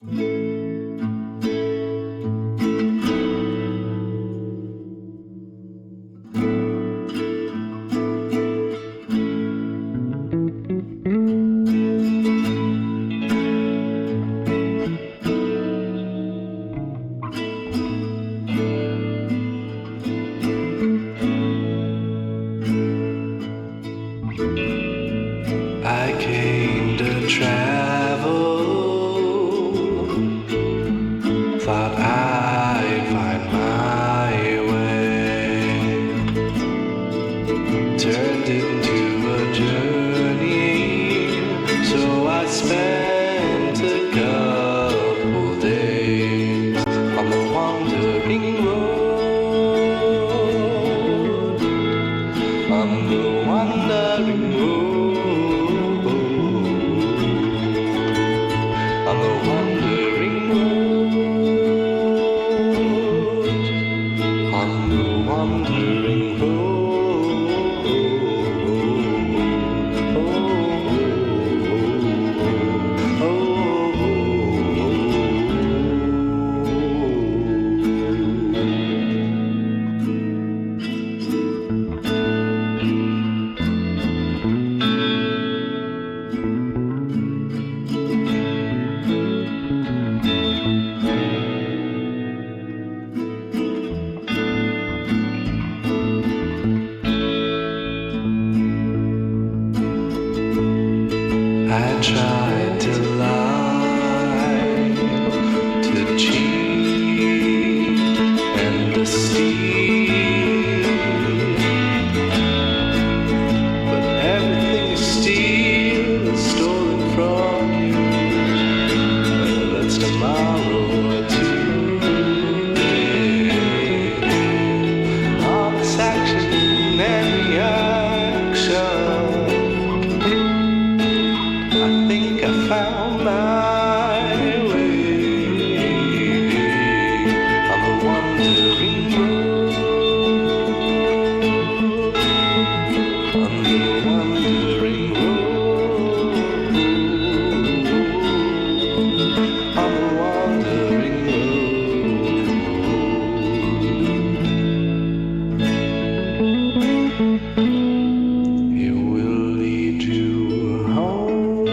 I came to travel, thought I'd find my way, turned into a journey, so I spent a couple days on the wandering road, on the wandering road. On the wandering road, on the wandering I tried to lie, to cheat, and to steal, but everything you steal is stolen from you. Whether that's tomorrow or today, all this action and reaction, I think I found my way on the wandering road, on the wandering road, on the wandering road. It will lead you home.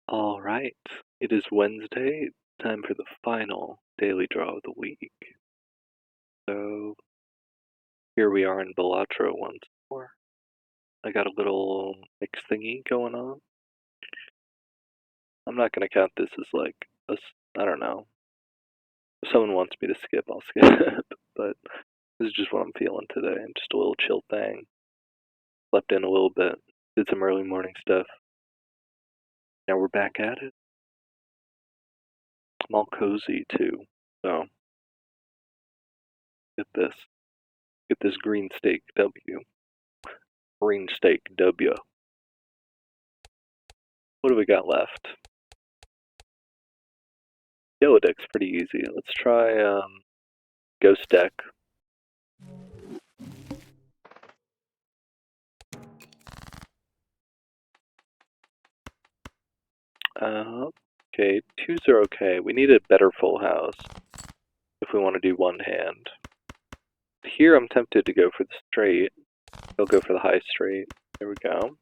All right, it is Wednesday, time for the final daily draw of the week. So here we are in Balatro once more. I got a little mix thingy going on. I'm not gonna count this as like I don't know. If someone wants me to skip, I'll skip. But this is just what I'm feeling today. Just a little chill thing. Slept in a little bit. Did some early morning stuff. Now we're back at it. I'm all cozy too. So get this. Get this green steak W. Green steak W. What do we got left? Yellow deck's pretty easy. Let's try Ghost deck. Okay, twos are okay. We need a better full house if we want to do one hand. Here I'm tempted to go for the straight. I'll go for the high straight. There we go.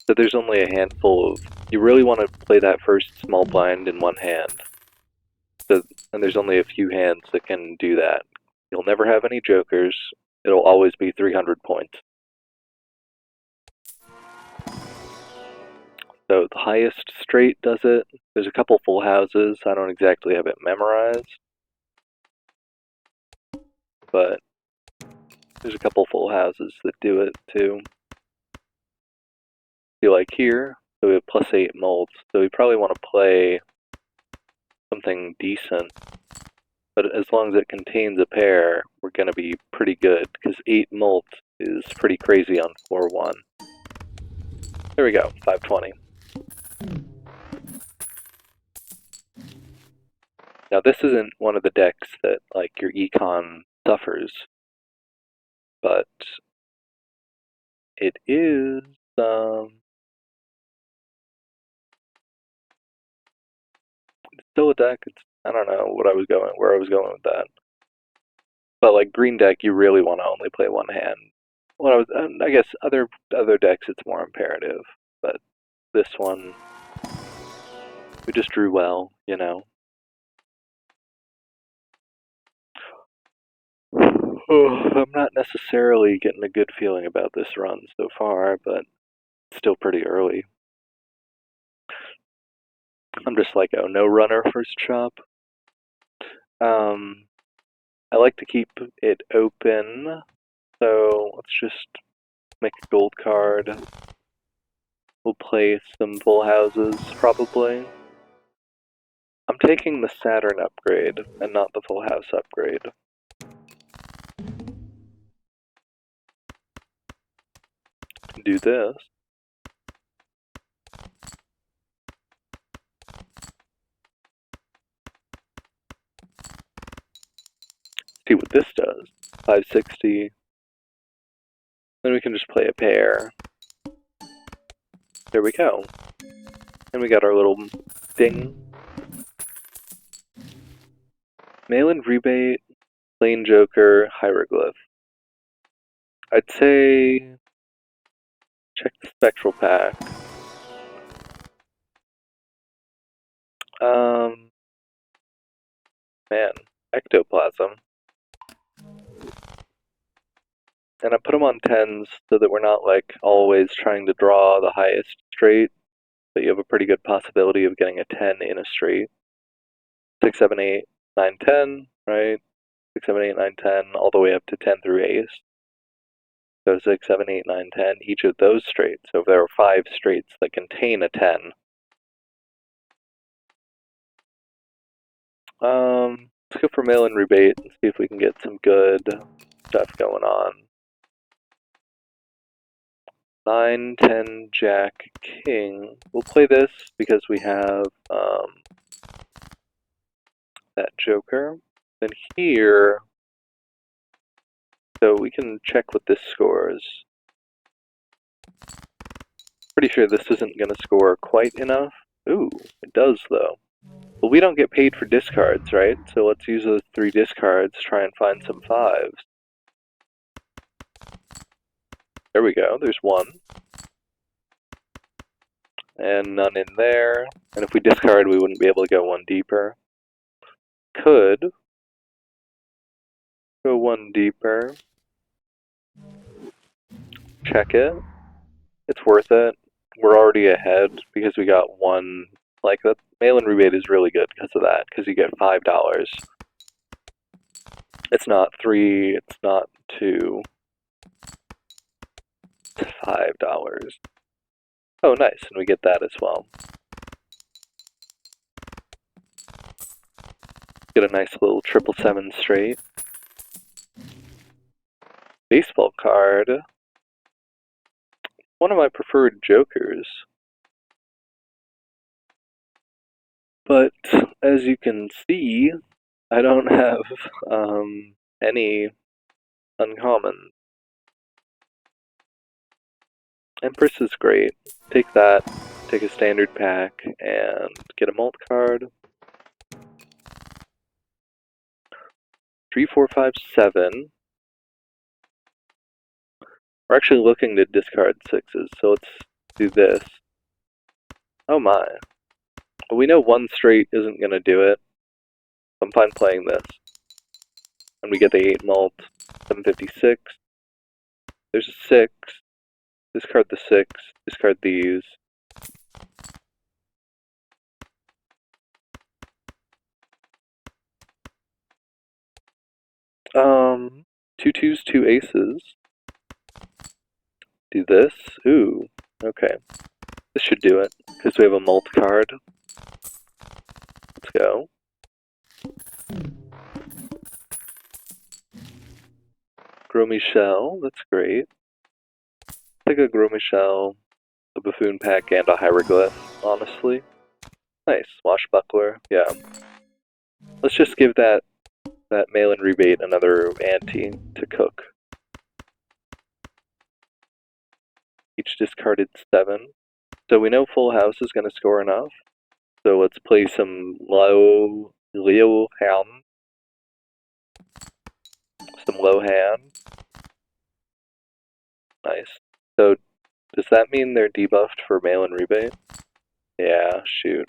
So there's only a handful of... You really want to play that first small blind in one hand. And there's only a few hands that can do that. You'll never have any jokers. It'll always be 300 points. So the highest straight does it. There's a couple full houses. I don't exactly have it memorized. But there's a couple full houses that do it too. See, like here, so we have +8 molds. So we probably want to play something decent. But as long as it contains a pair, we're going to be pretty good, because 8 mult is pretty crazy on floor 1. There we go, 520. Now this isn't one of the decks that, like, your econ suffers, but it is, still a deck. I don't know where I was going with that. But like green deck, you really want to only play one hand. Well, I guess other decks it's more imperative, but this one we just drew well, you know. I'm not necessarily getting a good feeling about this run so far, but it's still pretty early. I'm just like, oh, no runner first chop. I like to keep it open, so let's just make a gold card. We'll play some full houses, probably. I'm taking the Saturn upgrade, and not the full house upgrade. Do this. See what this does. 560. Then we can just play a pair. There we go. And we got our little ding. Mail-in rebate, lane joker, hieroglyph. I'd say check the spectral pack. Man, ectoplasm. And I put them on 10s so that we're not like always trying to draw the highest straight, but you have a pretty good possibility of getting a 10 in a straight. 6, 7, 8, 9, 10, right? 6, 7, 8, 9, 10, all the way up to 10 through ace. So 6, 7, 8, 9, 10, each of those straights. So if there are 5 straights that contain a 10, let's go for mail-in rebate and see if we can get some good stuff going on. 9, 10, Jack, King. We'll play this because we have that joker. Then here, so we can check what this scores. Pretty sure this isn't going to score quite enough. Ooh, it does though. Well, we don't get paid for discards, right? So let's use those 3 discards, try and find some 5s. There we go, there's 1. And none in there. And if we discard, we wouldn't be able to go 1 deeper. Could go 1 deeper. Check it. It's worth it. We're already ahead because we got 1. Like, that mail-in rebate is really good because of that, because you get $5. It's not 3, it's not 2. It's $5. Oh, nice, and we get that as well. Get a nice little 777 straight. Baseball card. One of my preferred jokers. But, as you can see, I don't have any uncommon. Empress is great. Take that, take a standard pack, and get a mult card. 3, 4, 5, 7. We're actually looking to discard 6s, so let's do this. Oh my. Well, we know 1 straight isn't going to do it. I'm fine playing this. And we get the 8 mult, 756. There's a 6. Discard the 6. Discard these. Two 2s, 2 aces. Do this. Ooh, okay. This should do it, because we have a mult card. Let's go. Gros Michel, that's great. Take a Gros Michel, a Buffoon pack, and a Hieroglyph, honestly. Nice, Swashbuckler, yeah. Let's just give that mail-in rebate another ante to cook. Each discarded 7. So we know Full House is going to score enough. So let's play some low hand. Some low hand. Nice. So does that mean they're debuffed for mail-in rebate? Yeah, shoot.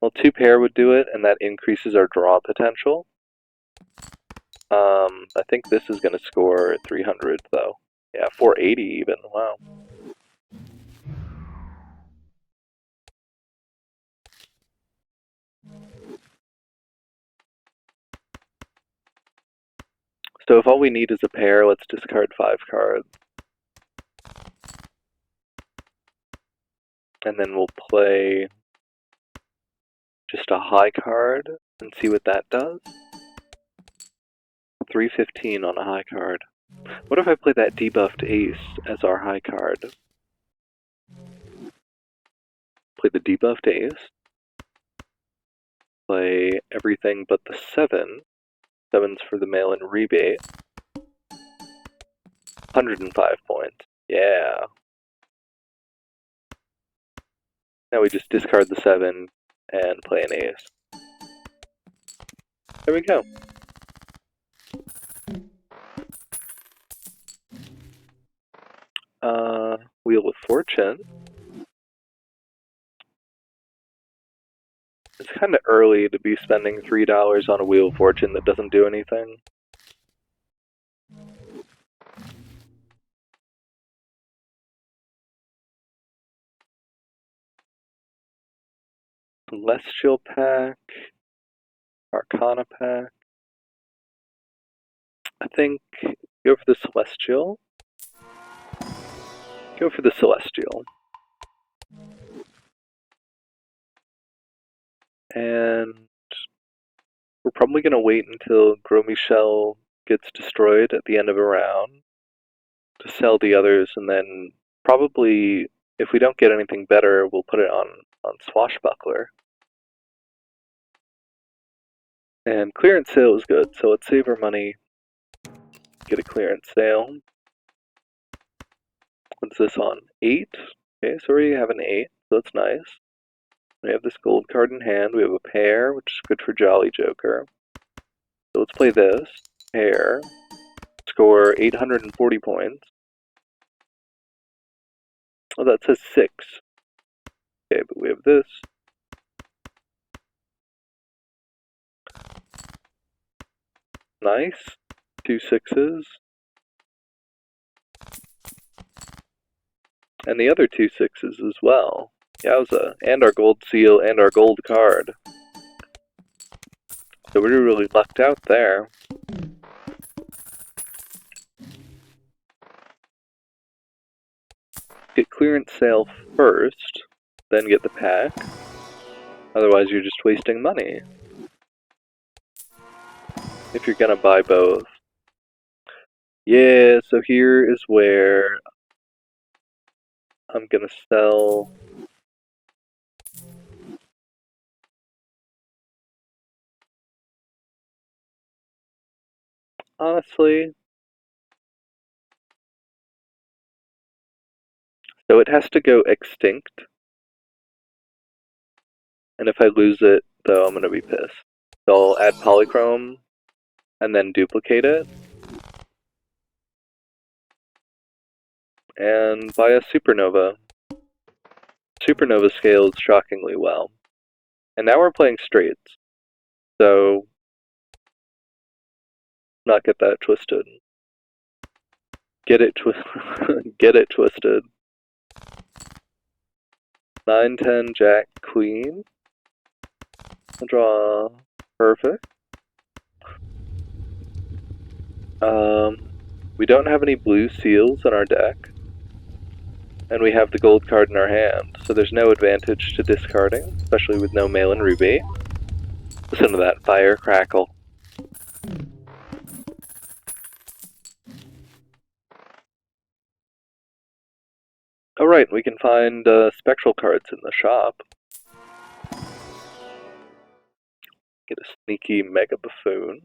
Well, 2 pair would do it, and that increases our draw potential. I think this is going to score 300, though. Yeah, 480 even, wow. So if all we need is a pair, let's discard 5 cards. And then we'll play just a high card and see what that does. 315 on a high card. What if I play that debuffed ace as our high card? Play the debuffed ace. Play everything but the 7. 7's for the mail-in rebate. 105 points. Yeah. Now we just discard the 7 and play an ace. There we go. Wheel of Fortune. It's kind of early to be spending $3 on a Wheel of Fortune that doesn't do anything. Celestial pack. Arcana pack. I think go for the Celestial. Go for the Celestial. And we're probably going to wait until Gros Michel gets destroyed at the end of a round to sell the others, and then probably, if we don't get anything better, we'll put it on Swashbuckler. And clearance sale is good, so let's save our money, get a clearance sale. What's this on? 8? Okay, so we have an 8, so that's nice. We have this gold card in hand, we have a pair, which is good for Jolly Joker. So let's play this, pair, score 840 points. Oh, that says 6. Okay, but we have this. Nice. 2 6s. And the other 2 6s as well. Yowza. And our gold seal and our gold card. So we're really lucked out there. Get clearance sale first, then get the pack. Otherwise you're just wasting money. If you're gonna buy both. Yeah, so here is where I'm gonna sell. Honestly. So it has to go extinct. And if I lose it, though, I'm gonna be pissed. So I'll add Polychrome and then duplicate it. And buy a Supernova. Supernova scales shockingly well. And now we're playing straights. So, not get that twisted. Get it twisted. 9, 10, Jack, Queen. I'll draw. Perfect. We don't have any blue seals in our deck. And we have the gold card in our hand, so there's no advantage to discarding, especially with no mail-in rebate. Listen to that fire crackle. Oh right, we can find spectral cards in the shop. Get a sneaky Mega Buffoon.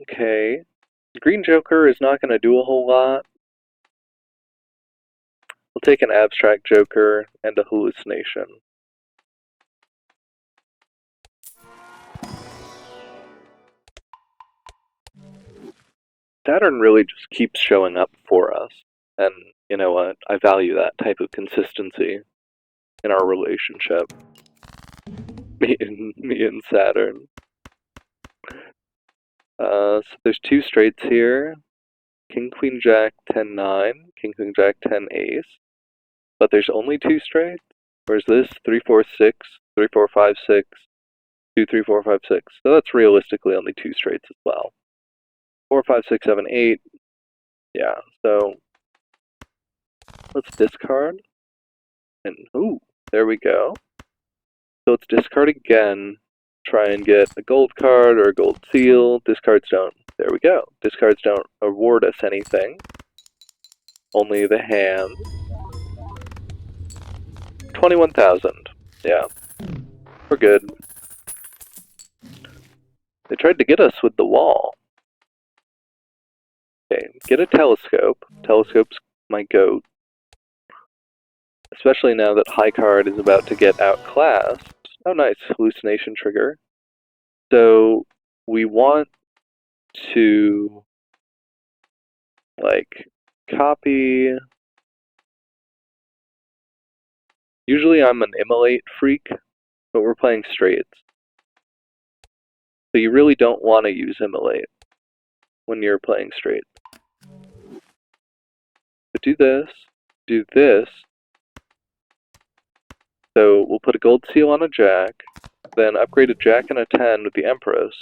Okay. Green Joker is not going to do a whole lot. We'll take an Abstract Joker and a Hallucination. Saturn really just keeps showing up for us. And you know what? I value that type of consistency in our relationship. Me and Saturn. So there's two straights here. King, Queen, Jack, 10, 9. King, Queen, Jack, 10, Ace. But there's only two straights? Whereas this, 3, 4, 6, 3, 4, 5, 6, 2, 3, 4, 5, 6. So that's realistically only two straights as well. 4, 5, 6, 7, 8. Yeah, so let's discard. And ooh, there we go. So let's discard again. Try and get a gold card or a gold seal. Discards don't. There we go. Discards don't award us anything. Only the hand. 21,000. Yeah. We're good. They tried to get us with the wall. Okay, get a telescope. Telescope's my goat. Especially now that High Card is about to get outclassed. Oh nice, hallucination trigger. So we want to like copy. Usually I'm an immolate freak, but we're playing straights. So you really don't want to use immolate when you're playing straight. But do this. So we'll put a gold seal on a jack, then upgrade a jack and a 10 with the Empress,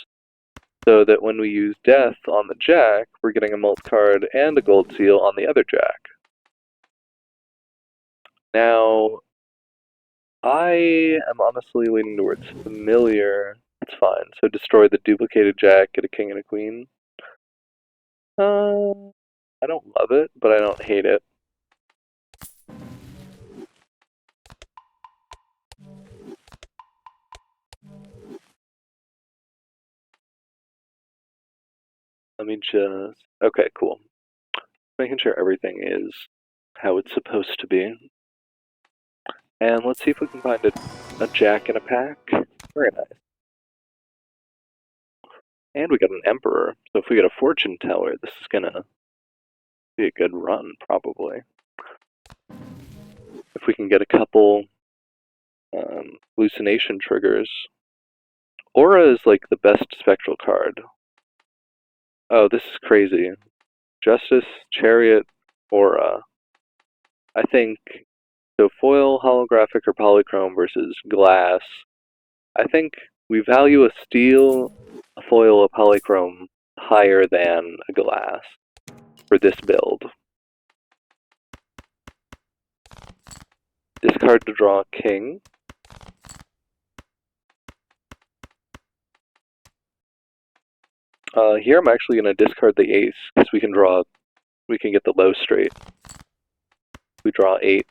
so that when we use death on the jack, we're getting a mult card and a gold seal on the other jack. Now, I am honestly leaning towards familiar. It's fine. So destroy the duplicated jack, get a king and a queen. I don't love it, but I don't hate it. Let me just... Okay, cool. Making sure everything is how it's supposed to be. And let's see if we can find a jack in a pack. Very nice. And we got an Emperor, so if we get a Fortune Teller, this is gonna be a good run, probably. If we can get a couple hallucination triggers. Aura is like the best spectral card. Oh, this is crazy. Justice, Chariot, Aura. I think, so foil, holographic, or polychrome versus glass. I think we value a steel, a foil, a polychrome higher than a glass for this build. Discard to draw a king. Here I'm actually going to discard the ace, because we can get the low straight. We draw 8.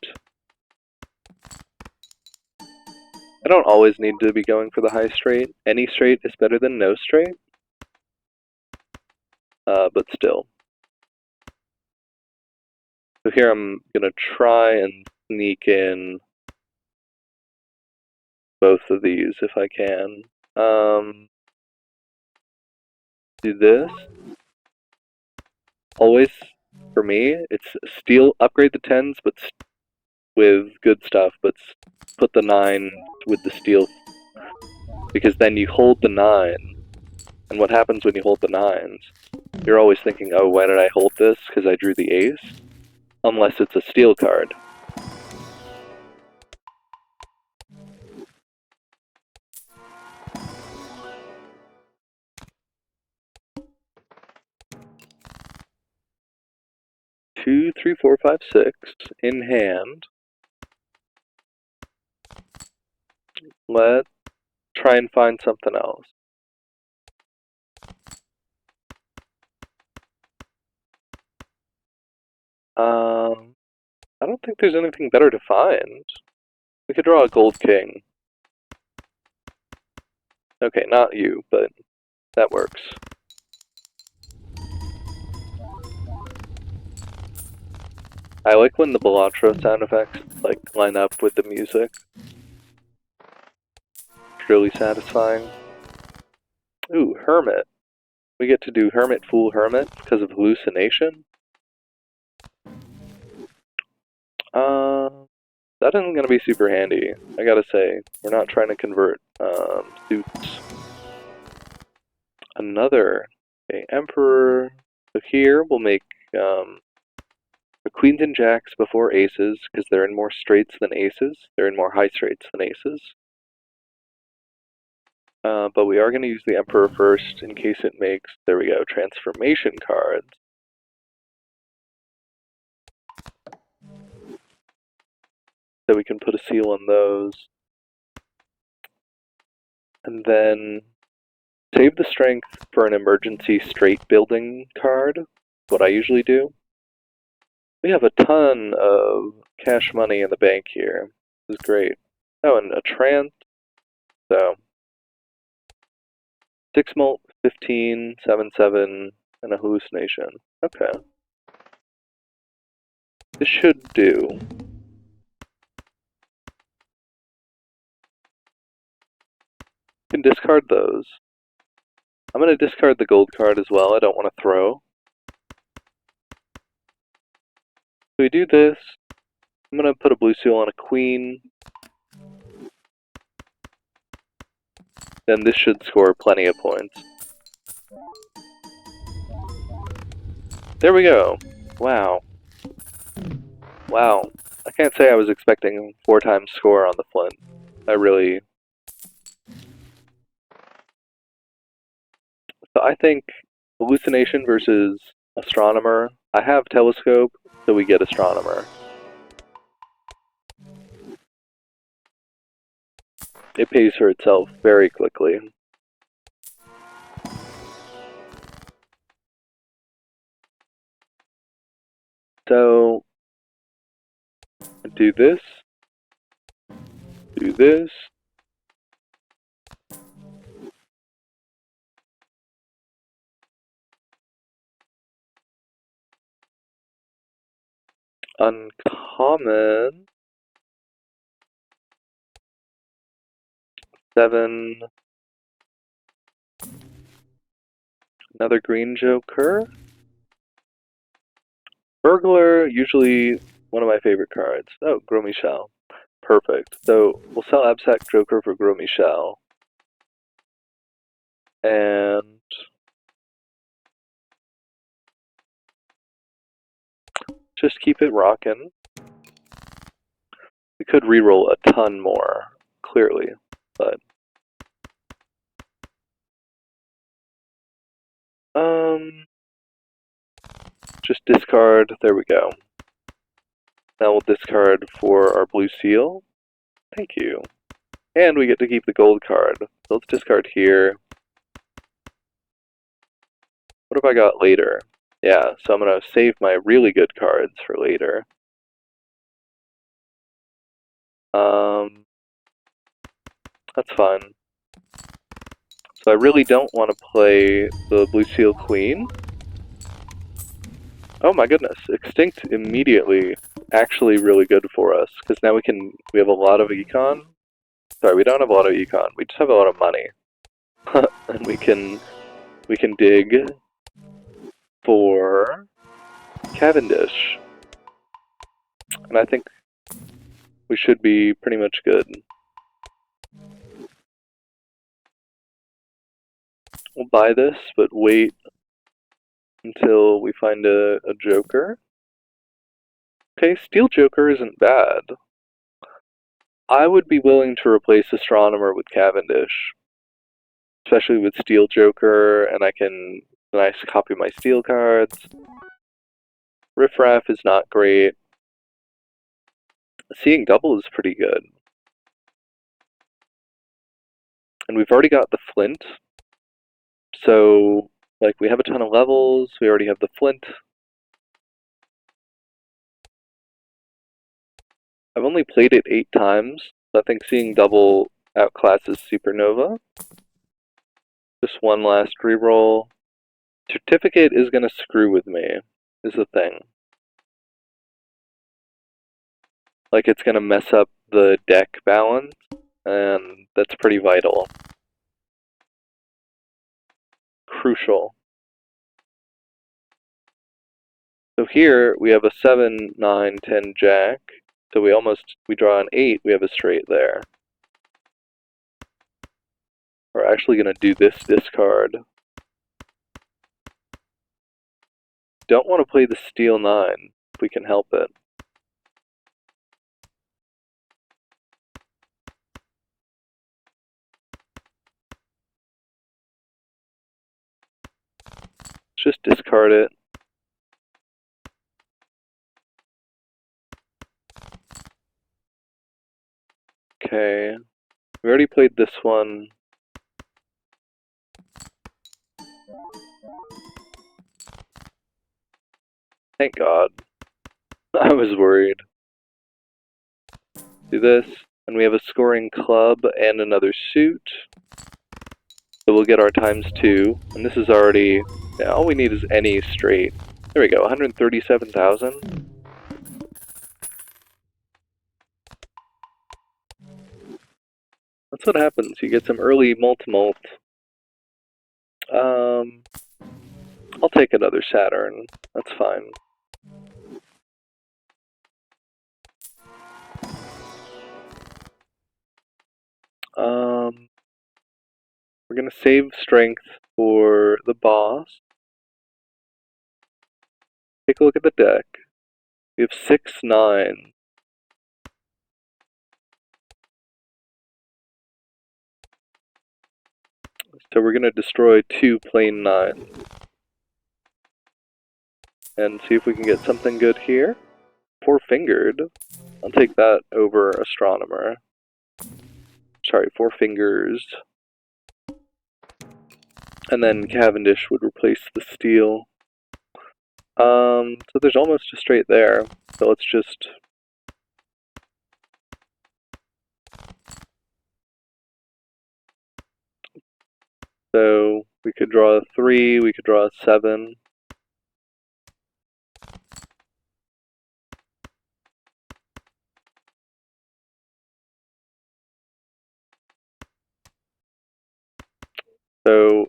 I don't always need to be going for the high straight. Any straight is better than no straight. But still. So here I'm going to try and sneak in both of these if I can. Do this. Always, for me, it's steal, upgrade the 10s, but with good stuff, but put the 9 with the steal, because then you hold the 9, and what happens when you hold the 9s? You're always thinking, oh, why did I hold this? Because I drew the ace? Unless it's a steal card. Two, 3, 4, 5, 6 in hand. Let's try and find something else. I don't think there's anything better to find. We could draw a gold king. Okay, not you, but that works. I like when the Balatro sound effects like line up with the music. It's really satisfying. Ooh, Hermit. We get to do Hermit, Fool, Hermit because of hallucination. That isn't going to be super handy, I gotta say. We're not trying to convert suits. Another Emperor. So here we'll make the queens and jacks before aces because they're in more straights than aces. They're in more high straights than aces. But we are going to use the Emperor first in case it makes, there we go, transformation cards. So we can put a seal on those. And then save the strength for an emergency straight building card, what I usually do. We have a ton of cash money in the bank here. This is great. Oh, and a trance. So 6 molt, 15, 7, 7, and a hallucination. Okay. This should do. You can discard those. I'm going to discard the gold card as well. I don't want to throw. So we do this. I'm going to put a blue seal on a queen. Then this should score plenty of points. There we go. Wow. Wow. I can't say I was expecting 4 times score on the Flint. I really... So I think hallucination versus astronomer. I have telescope, so we get astronomer. It pays for itself very quickly. So, do this. Do this. Uncommon. 7. Another green joker. Burglar, usually one of my favorite cards. Oh, Gros Michel. Perfect. So we'll sell Absac Joker for Gros Michel. And just keep it rocking. We could reroll a ton more, clearly, but just discard. There we go. Now we'll discard for our blue seal. Thank you. And we get to keep the gold card. So let's discard here. What have I got later? Yeah, so I'm going to save my really good cards for later. That's fine. So I really don't want to play the blue seal queen. Oh my goodness, extinct immediately. Actually really good for us, because now we have a lot of econ. Sorry, we don't have a lot of econ, we just have a lot of money. And we can dig for Cavendish. And I think we should be pretty much good. We'll buy this, but wait until we find a joker. Okay, Steel Joker isn't bad. I would be willing to replace Astronomer with Cavendish. Especially with Steel Joker, and I can copy my Steel cards. Riffraff is not great. Seeing Double is pretty good. and we've already got the flint. So, like, we have a ton of levels, we already have the flint. I've only played it 8 times, so I think seeing double outclasses Supernova. Just one last reroll. Certificate is gonna screw with me, is the thing. Like, it's gonna mess up the deck balance, and that's pretty vital. Crucial. So here, we have a 7, 9, 10 jack. So we draw an 8, we have a straight there. We're actually gonna do this discard. Don't want to play the steel 9, if we can help it. Let's just discard it. Okay, we already played this one. Thank God. I was worried. Do this, and we have a scoring club and another suit. So we'll get our ×2, and this is already, yeah, all we need is any straight. There we go, 137,000. That's what happens, you get some early mult-mult. I'll take another Saturn, that's fine. We're gonna save strength for the boss. Take a look at the deck. We have 6, 9. So we're gonna destroy 2 plain 9. And see if we can get something good here. 4-fingered. I'll take that over Astronomer. Sorry, 4 fingers. And then Cavendish would replace the steel. So there's almost a straight there. So let's just... So we could draw a 3, we could draw a 7. So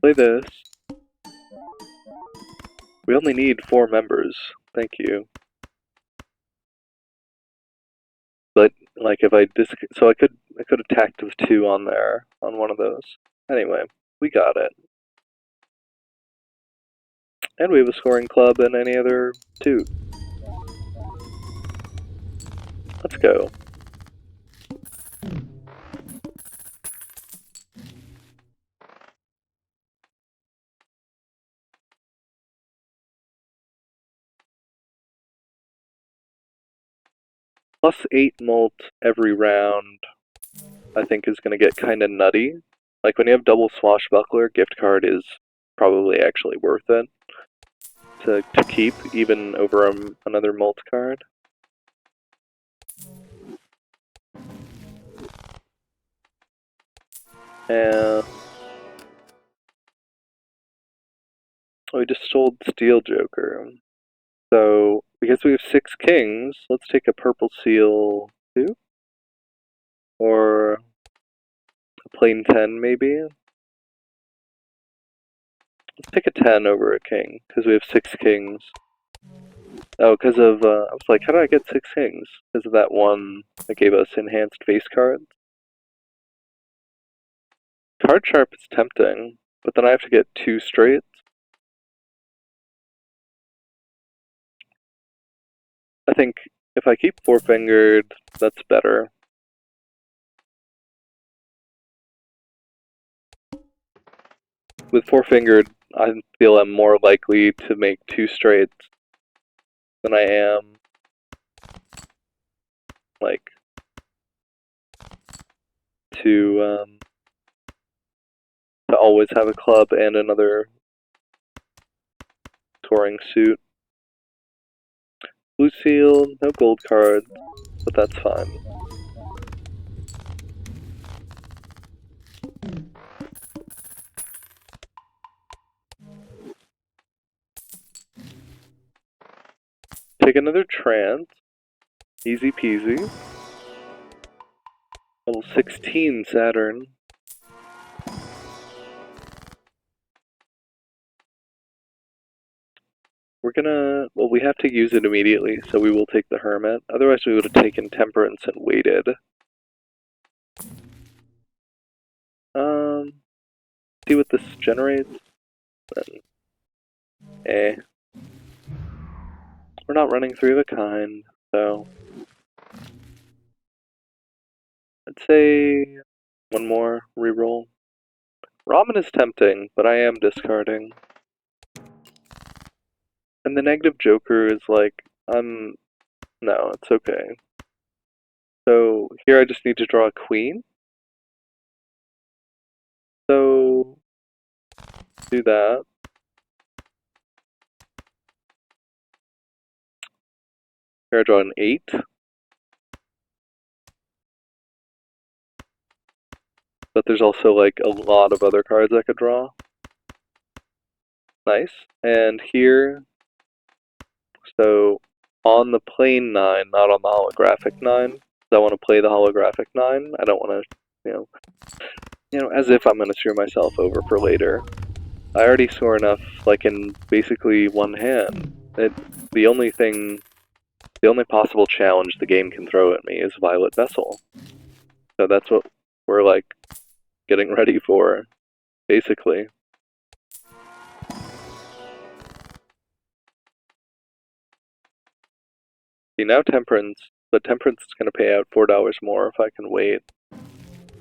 play this. We only need 4 members. Thank you. But like if I so I could attack with 2 on there on one of those. Anyway, we got it. And we have a scoring club and any other 2. Let's go. +8 mult every round, I think is going to get kind of nutty. Like when you have double Swashbuckler, gift card is probably actually worth it to keep, even over another mult card. And we just sold Steel Joker. So, because we have 6 kings, let's take a purple seal 2? Or a plain 10, maybe? Let's take a 10 over a king, because we have 6 kings. Oh, because of, I was like, how did I get 6 kings? Because of that one that gave us enhanced face cards. Card sharp is tempting, but then I have to get 2 straights. I think if I keep 4-fingered, that's better. With 4-fingered, I feel I'm more likely to make 2 straights than I am like, to always have a club and another scoring suit. Blue seal, no gold card, but that's fine. Take another trance. Easy peasy. Level 16 Saturn. We're gonna, well, we have to use it immediately, so we will take the Hermit. Otherwise we would have taken Temperance and waited. See what this generates. Then, we're not running 3 of a kind, so I'd say one more reroll. Ramen is tempting, but I am discarding. And the negative Joker is like, no, it's okay. So here I just need to draw a queen. So do that. Here I draw an 8. But there's also like a lot of other cards I could draw. Nice. And here, so on the plain 9, not on the holographic 9. Because I want to play the holographic 9. I don't want to, as if I'm going to screw myself over for later. I already score enough, like in basically one hand. The only possible challenge the game can throw at me is Violet Vessel. So that's what we're like getting ready for, basically. See, now Temperance, but Temperance is going to pay out $4 more if I can wait.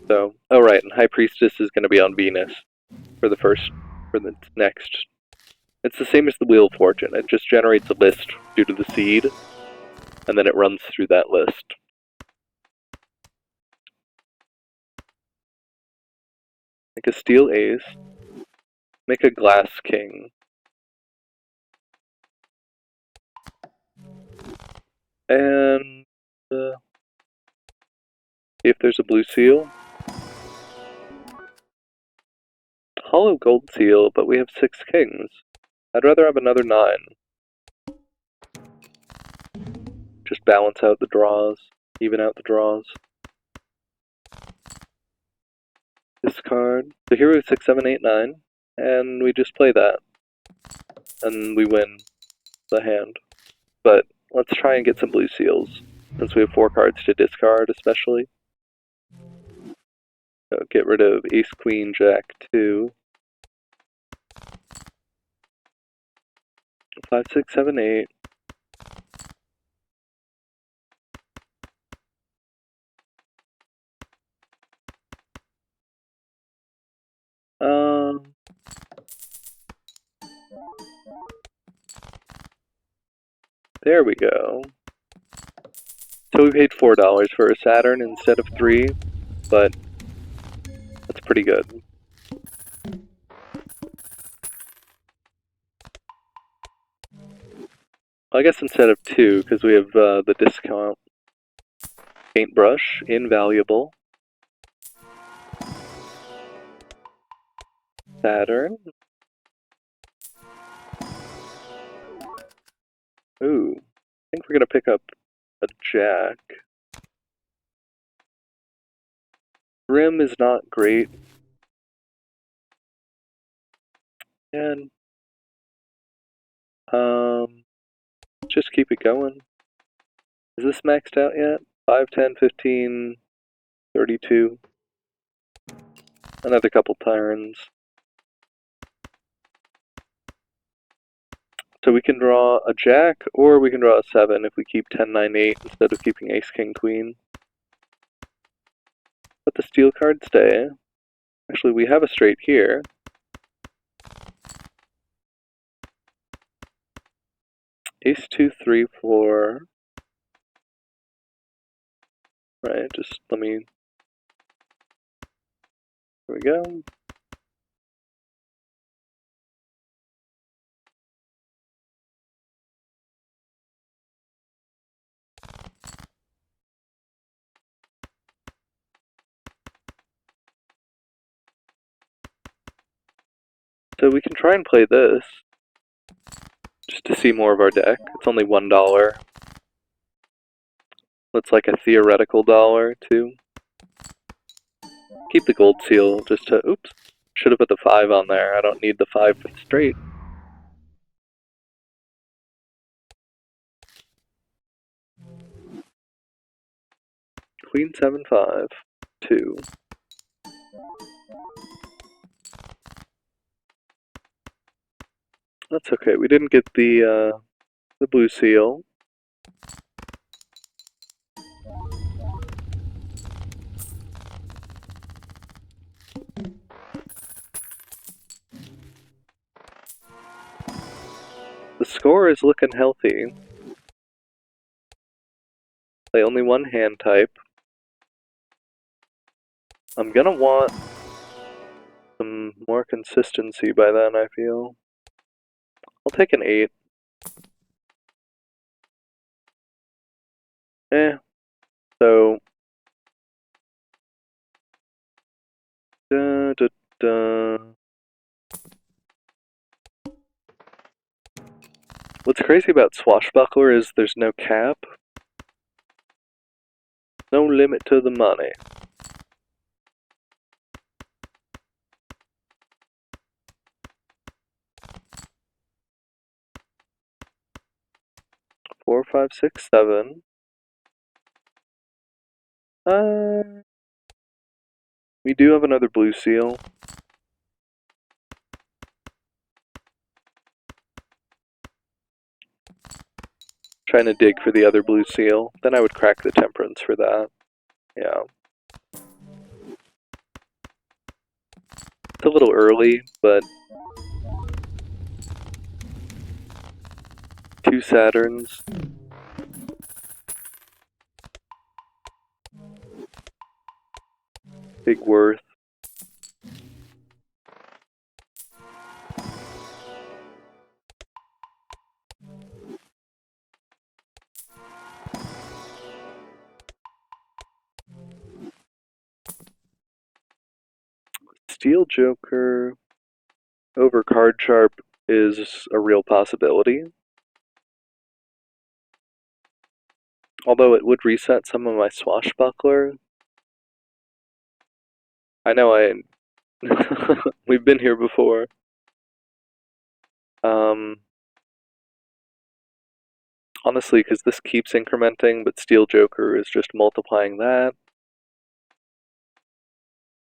So, oh right, and High Priestess is going to be on Venus for the next. It's the same as the Wheel of Fortune. It just generates a list due to the seed, and then it runs through that list. Make a Steel Ace. Make a Glass King. And see if there's a blue seal. Hollow gold seal, but we have 6 kings. I'd rather have another 9. Just balance out the draws, even out the draws. Discard. So here we have 6, 7, 8, 9, and we just play that. And we win the hand. But let's try and get some blue seals, since we have 4 cards to discard, especially. So get rid of Ace, Queen, Jack, 2. 5, 6, 7, 8. There we go. So we paid $4 for a Saturn instead of 3, but that's pretty good. I guess instead of 2, because we have the discount. Paintbrush, invaluable. Saturn. Ooh, I think we're gonna pick up a Jack. Rim is not great. And just keep it going. Is this maxed out yet? 5, 10, 15, 32. Another couple turns. So we can draw a Jack, or we can draw a 7 if we keep 10, 9, 8 instead of keeping Ace, King, Queen. Let the steel card stay. Actually, we have a straight here. Ace, 2, 3, 4. right? Just let me, here we go. So we can try and play this, just to see more of our deck. It's only $1. Looks like a theoretical dollar, too. Keep the gold seal just to, oops, should have put the 5 on there. I don't need the 5 for the straight. Queen 7-5, 2. That's okay, we didn't get the blue seal. The score is looking healthy. Play only one hand type. I'm gonna want some more consistency by then, I feel. I'll take an 8. So... Da, da, da. What's crazy about Swashbuckler is there's no cap. No limit to the money. Four, 5, 6, 7. We do have another blue seal. Trying to dig for the other blue seal. Then I would crack the temperance for that. Yeah. It's a little early, but 2 Saturns. Big worth. Steel Joker over Card Sharp is a real possibility. Although it would reset some of my Swashbuckler. I know we've been here before. Honestly, because this keeps incrementing, but Steel Joker is just multiplying that.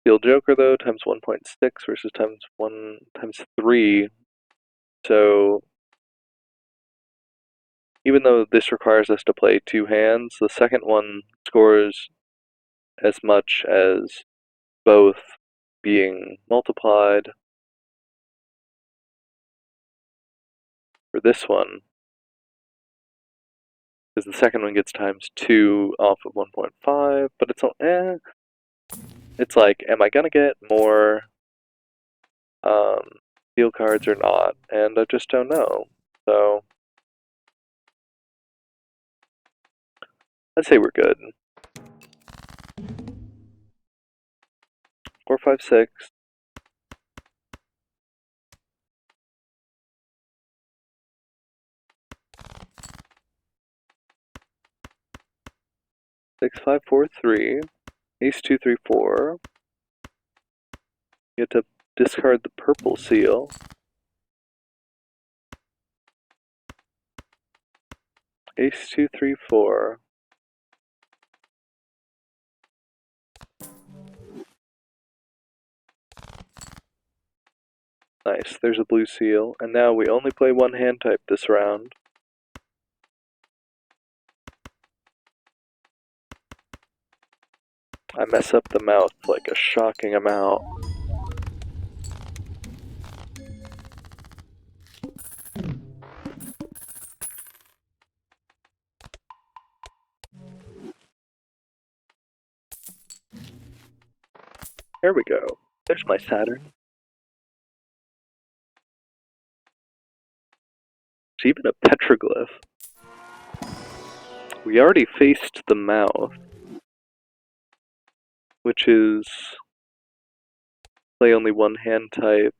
Steel Joker, though, times 1.6 versus times 3. So, even though this requires us to play 2 hands, the second one scores as much as both being multiplied. For this one, because the second one gets times 2 off of 1.5, but it's like, am I gonna get more steel cards or not? And I just don't know. So I'd say we're good. 4, 5, 6. Six, 5, 4, 3. Ace 2, 3, 4. You get to discard the purple seal. Ace 2, 3, 4. Nice, there's a blue seal. And now we only play one hand type this round. I mess up the mouth like a shocking amount. There we go. There's my Saturn. There's even a petroglyph. We already faced the mouth, which is play only one hand type.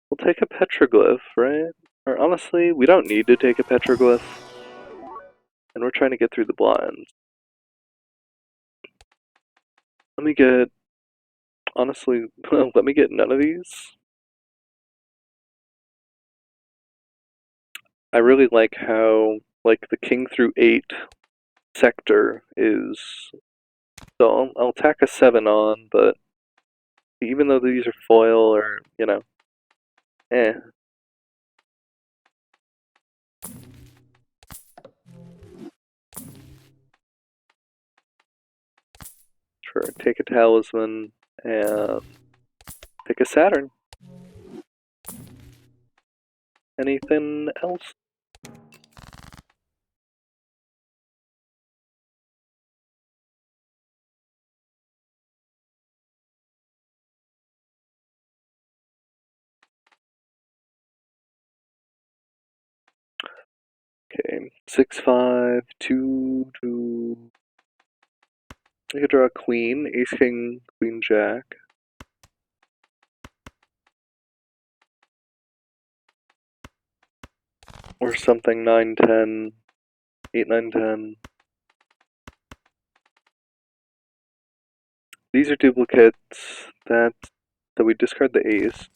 We'll take a petroglyph, right? Or honestly, we don't need to take a petroglyph. And we're trying to get through the blinds. Let me get... Honestly, let me get none of these. I really like how, like, the king through 8 sector is... So I'll tack a 7 on, but even though these are foil or, you know, eh. Sure, take a talisman and pick a Saturn. Anything else? Okay, 6-5, 2-2. I could draw a queen, ace king, queen jack. Or something 9-10, 8-9-10. These are duplicates. So we discard the ace.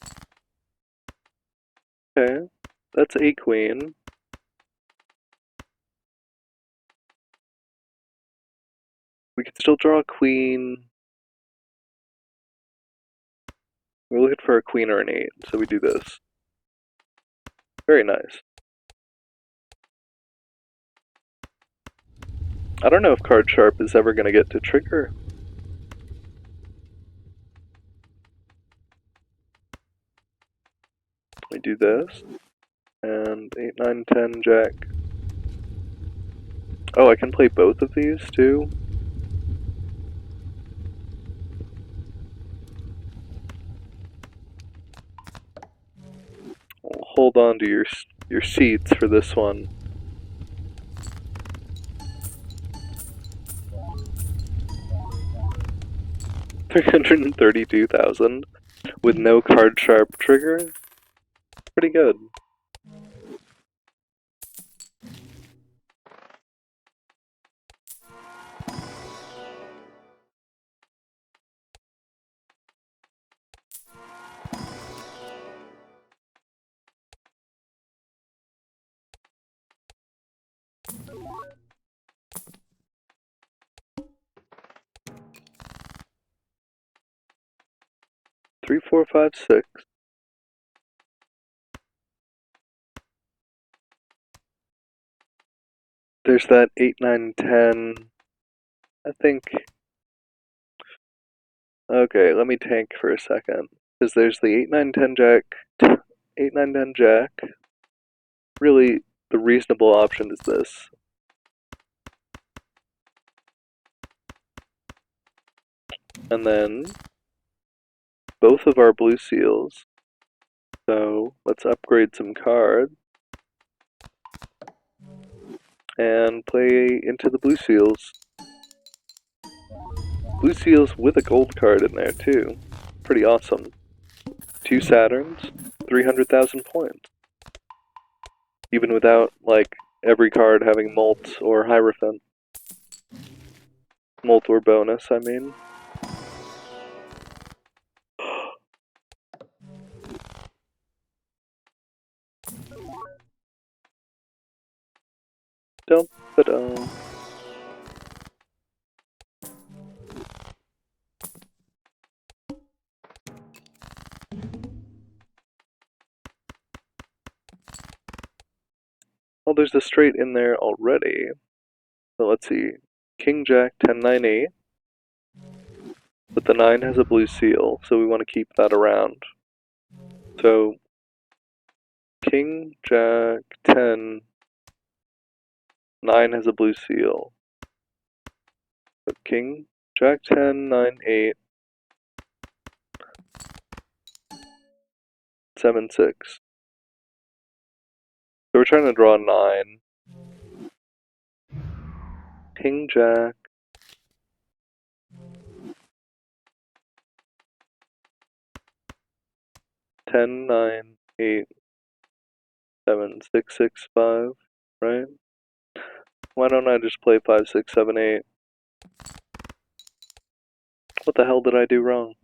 Okay, that's a queen. We can still draw a queen. We're looking for a queen or an 8, so we do this. Very nice. I don't know if card sharp is ever going to get to trigger. We do this. And 8-9-10 jack. Oh, I can play both of these too? Well, hold on to your seats for this one. $332,000 with no card sharp trigger. Pretty good. Three, four, five, six. There's that 8-9-10. I think. Okay, let me tank for a second. Because there's the 8-9-10 jack, 8-9-10 jack. Really, the reasonable option is this. And then both of our blue seals. So let's upgrade some cards. And play into the blue seals. Blue seals with a gold card in there too. Pretty awesome. 2 Saturns, 300,000 points. Even without, like, every card having Molt or Hierophant. Molt or bonus, I mean. Don't, but well, there's a straight in there already. So let's see. King Jack 10-9-8. But the 9 has a blue seal, so we want to keep that around. So King Jack 10. 9 has a blue seal. So King Jack 10, 9, 8, 7, 6. So we're trying to draw 9. King Jack. Ten, 9, 8, 7, 6, 6, 5, right? Why don't I just play 5, 6, 7, 8? What the hell did I do wrong?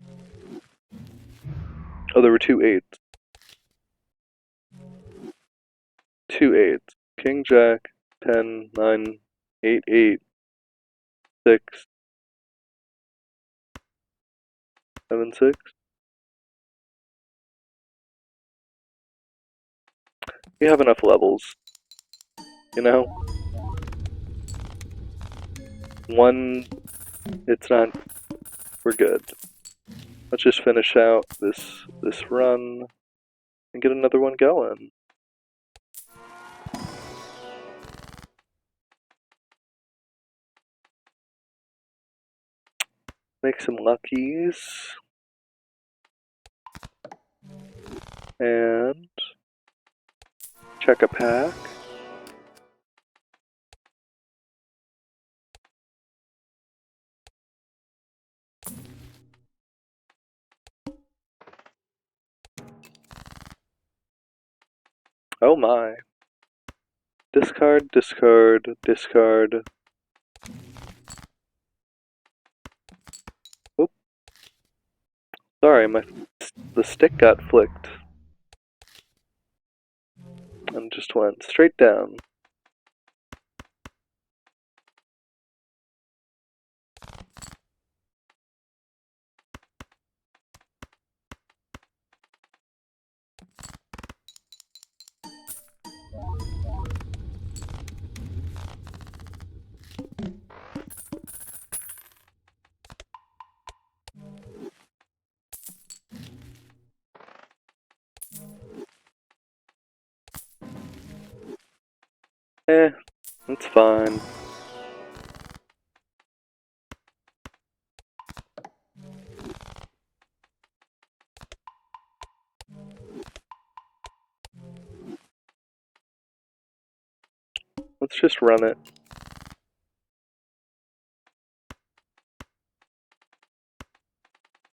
Oh, there were 2 8s. 2 8s. King Jack, 10, 9, 8, 8, 6, 7, 6. We have enough levels. You know? One, it's not, we're good. Let's just finish out this run and get another one going. Make some luckies. And check a pack. Oh my. Discard, discard, discard. Oop. Sorry, the stick got flicked. And just went straight down. It's fine. Let's just run it.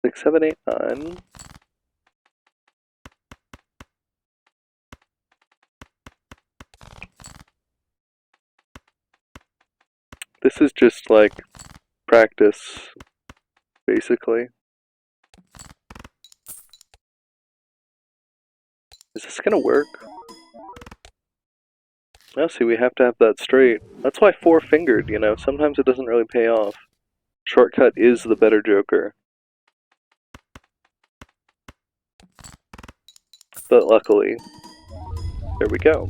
Six, 7, 8, 9. This is just like practice, basically. Is this gonna work? Oh, see, we have to have that straight. That's why 4-fingered, you know, sometimes it doesn't really pay off. Shortcut is the better joker. But luckily, there we go.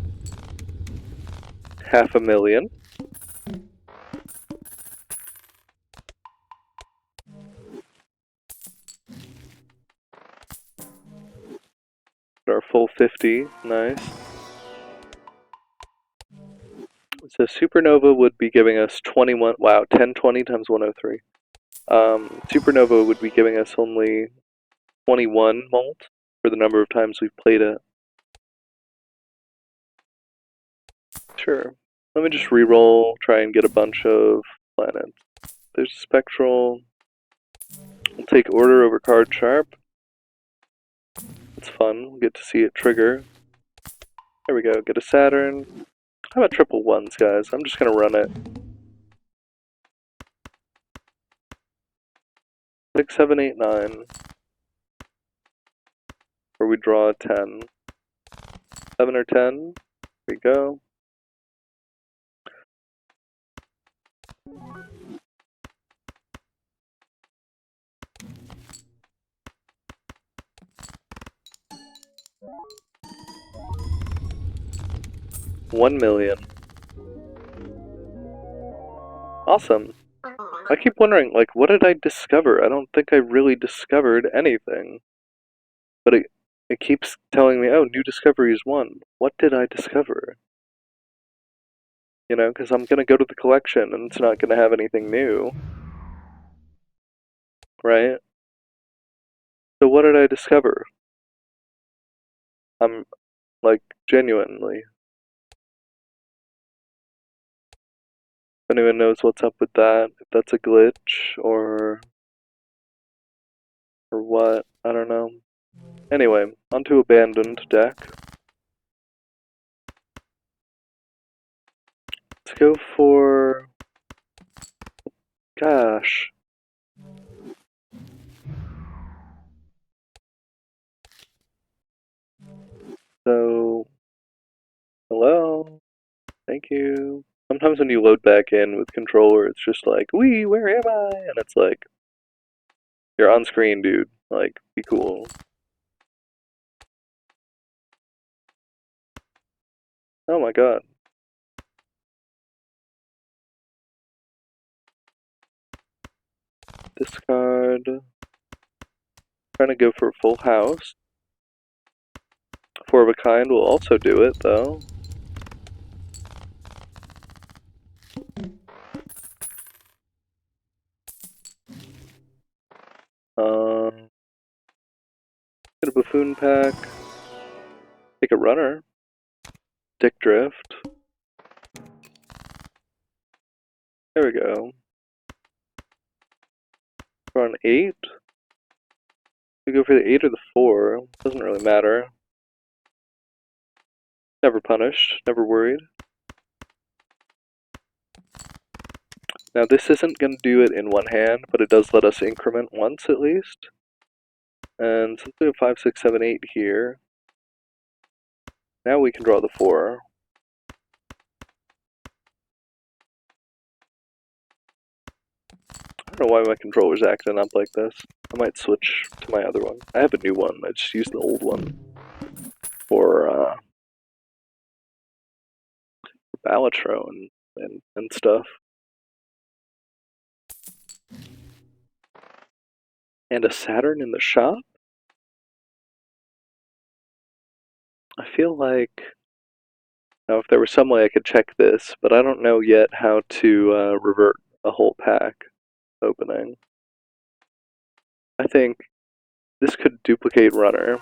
500,000. Our full 50, nice. So Supernova would be giving us 21, wow, 1020 times 103. Supernova would be giving us only 21 mult for the number of times we've played it. Sure. Let me just reroll, try and get a bunch of planets. There's a Spectral. We'll take Order over Card Sharp. It's fun, we'll get to see it trigger. There we go, get a Saturn. How about triple ones, guys? I'm just gonna run it. 6, 7, 8, 9. Where we draw a 10. 7 or 10. There we go. $1 million. Awesome. I keep wondering, like, what did I discover? I don't think I really discovered anything. But it keeps telling me, oh, new discoveries 1. What did I discover? You know, because I'm going to go to the collection and it's not going to have anything new. right? So what did I discover? I'm, like, genuinely. If anyone knows what's up with that, if that's a glitch, or what, I don't know. Anyway, onto abandoned deck. Let's go for... Gosh. So... Hello? Thank you. Sometimes when you load back in with controller, it's just like, wee, where am I? And it's like, you're on screen, dude. Like, be cool. Oh my god. Discard. Trying to go for full house. Four of a kind will also do it, though. Get a buffoon pack. Take a runner. Dick drift. There we go. We're on 8. We go for the 8 or the 4. Doesn't really matter. Never punished. Never worried. Now this isn't going to do it in one hand, but it does let us increment once at least. And since we have 5, 6, 7, 8 here, now we can draw the 4. I don't know why my controller's acting up like this. I might switch to my other one. I have a new one. I just used the old one for Balatro and stuff. And a Saturn in the shop? I feel like... Now, if there was some way I could check this, but I don't know yet how to revert a whole pack opening. I think this could duplicate runner.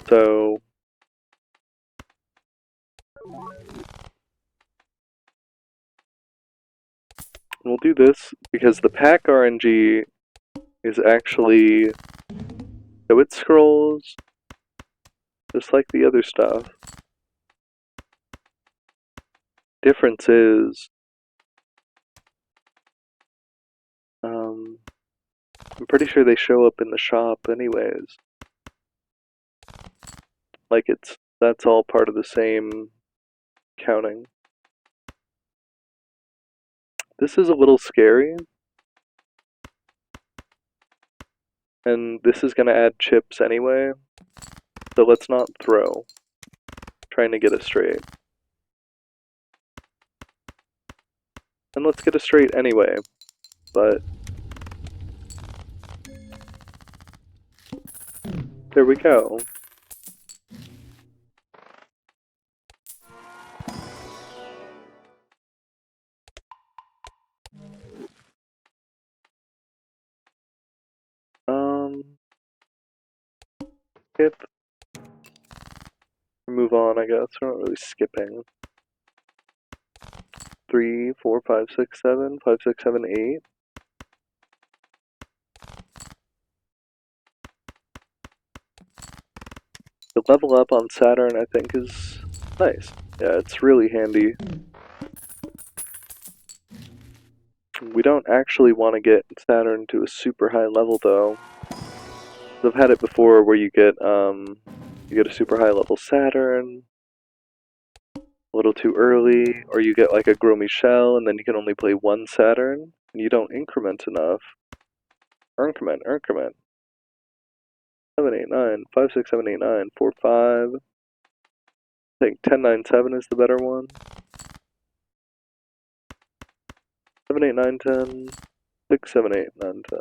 So... We'll do this because the pack RNG is actually... So it scrolls just like the other stuff. Difference is... I'm pretty sure they show up in the shop anyways. Like that's all part of the same counting. This is a little scary. And this is gonna add chips anyway. So let's not throw. Trying to get a straight. And let's get a straight anyway. But there we go. Skip. Move on, I guess. We're not really skipping. 3, 4, 5, 6, 7, 5, 6, 7, 8. The level up on Saturn, I think, is nice. Yeah, it's really handy. We don't actually want to get Saturn to a super high level, though. I've had it before where you get a super high level Saturn a little too early, or you get like a Gros Michel and then you can only play one Saturn and you don't increment enough. Increment. 7, 8, 9, 5, 6, 7, 8, 9, 4, 5. I think 10, 9, 7 is the better one. 7, 8, 9, 10. 6, 7, 8, 9, 10.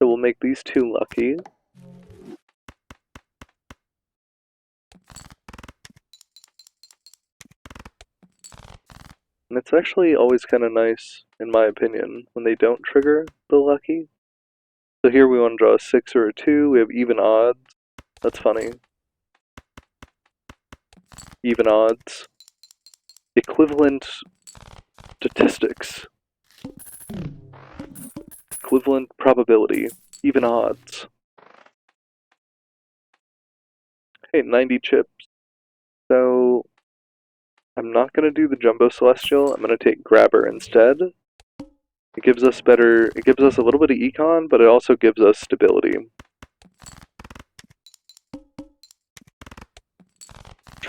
So we'll make these two lucky. And it's actually always kind of nice, in my opinion, when they don't trigger the lucky. So here we want to draw a 6 or a 2. We have even odds. That's funny. Even odds. Equivalent statistics. Equivalent probability. Even odds. Hey, 90 chips. So I'm not going to do the Jumbo Celestial. I'm going to take Grabber instead. It gives us a little bit of econ, but it also gives us stability.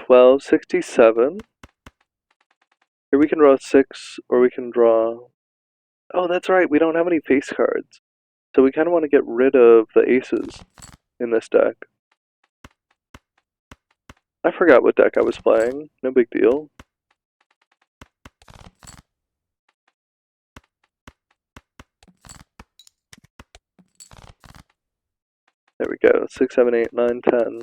1267. Here we can draw 6, or we can draw... Oh, that's right, we don't have any face cards. So we kind of want to get rid of the aces in this deck. I forgot what deck I was playing. No big deal. There we go. 6, 7, 8, 9, 10.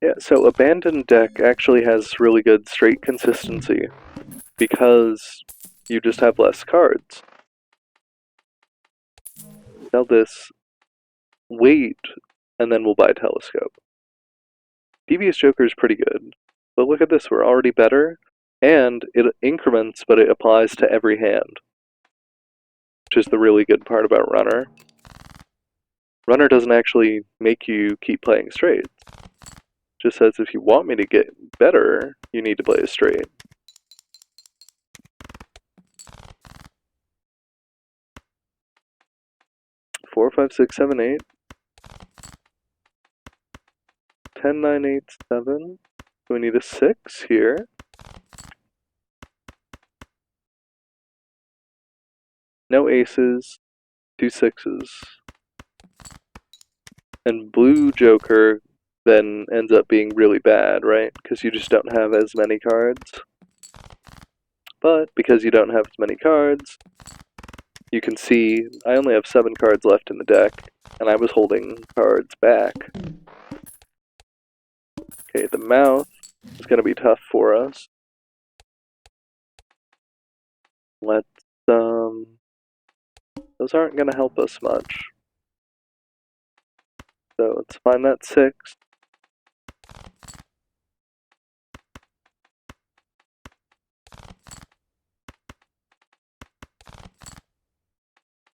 Yeah, so Abandoned deck actually has really good straight consistency because you just have less cards. Sell this, wait, and then we'll buy Telescope. Devious Joker is pretty good, but look at this, we're already better, and it increments, but it applies to every hand, which is the really good part about Runner. Runner doesn't actually make you keep playing straight. It just says if you want me to get better, you need to play a straight. Four, 5, 6, 7, 8. 10, 9, 8, 7. We need a 6 here. No aces, 2 6s. And Blue Joker then ends up being really bad, right? Because you just don't have as many cards. But because you don't have as many cards, you can see I only have 7 cards left in the deck, and I was holding cards back. Okay, the mouth is going to be tough for us. Let's, those aren't going to help us much. So let's find that 6.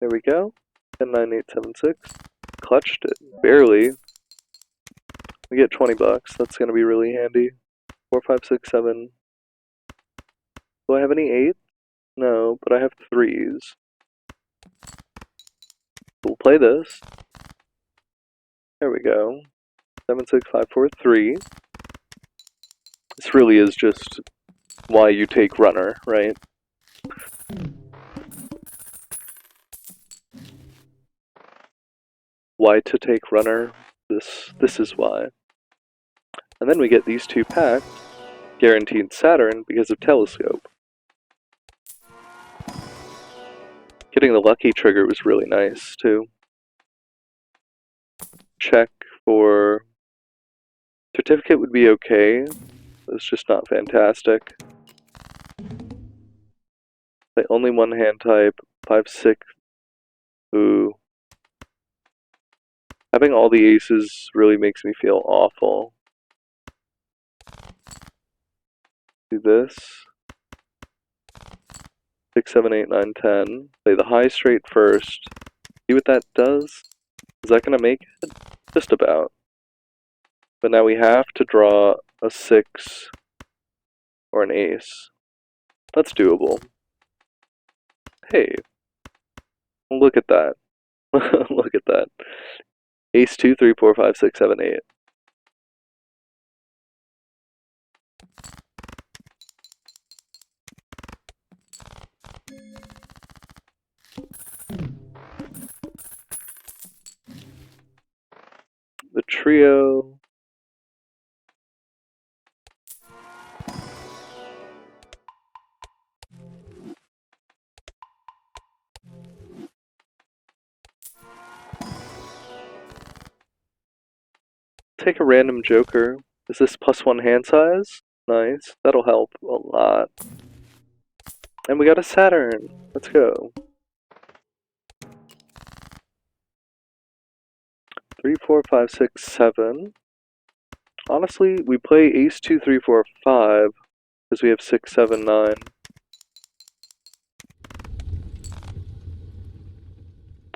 There we go. 10, 9, 8, 7, 6. Clutched it. Barely. We get 20 bucks. That's going to be really handy. 4, 5, 6, 7. Do I have any 8s? No, but I have 3s. We'll play this. There we go. 7, 6, 5, 4, 3. This really is just why you take Runner, right? Why to take Runner? This is why. And then we get these 2 packs, guaranteed Saturn because of Telescope. Getting the lucky trigger was really nice too. Check for certificate would be okay. It's just not fantastic. Play only one hand type. 5, 6. Ooh. Having all the aces really makes me feel awful. Do this. 6, 7, 8, 9, 10. Play the high straight first. See what that does? Is that going to make it? Just about. But now we have to draw a 6 or an ace. That's doable. Hey. Look at that. Look at that. Ace 2, 3, 4, 5, 6, 7, 8. The trio. Take a random joker. Is this +1 hand size? Nice. That'll help a lot. And we got a Saturn. Let's go. 3, 4, 5, 6, 7. Honestly, we play ace 2, 3, 4, 5 because we have 6, 7, 9.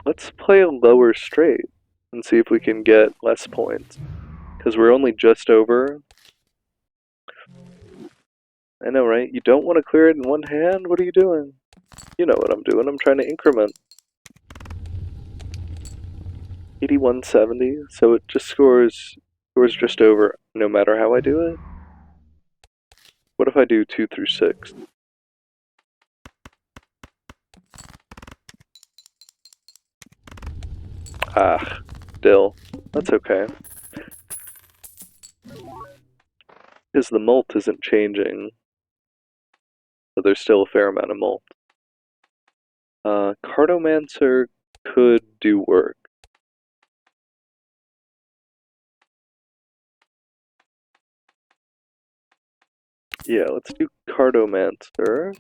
Let's play a lower straight and see if we can get less points. Because we're only just over. I know, right? You don't want to clear it in one hand? What are you doing? You know what I'm doing. I'm trying to increment. 8170, so it just scores just over no matter how I do it. What if I do 2 through 6? Ah, still. That's okay. Because the mult isn't changing. So there's still a fair amount of mult. Cartomancer could do work. Yeah, let's do Cartomancer.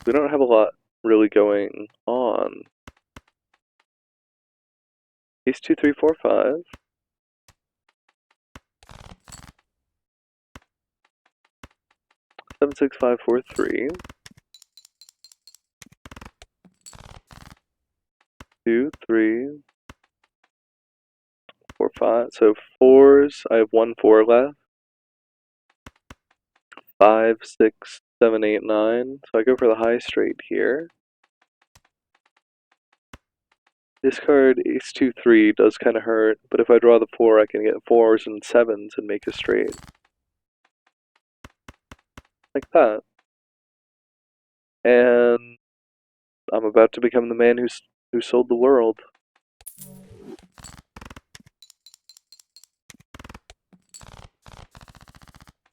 We don't have a lot really going on. Ace 2, 3, 4, 5. 7, 6, 5, 4, 3. 2, 3, 4, 5. So 4s, I have 1 4 left. 5, 6, 7, 8, 9. So I go for the high straight here. Discard ace 2, 3 does kind of hurt, but if I draw the 4, I can get 4s and 7s and make a straight. Like that. And I'm about to become the man who sold the world.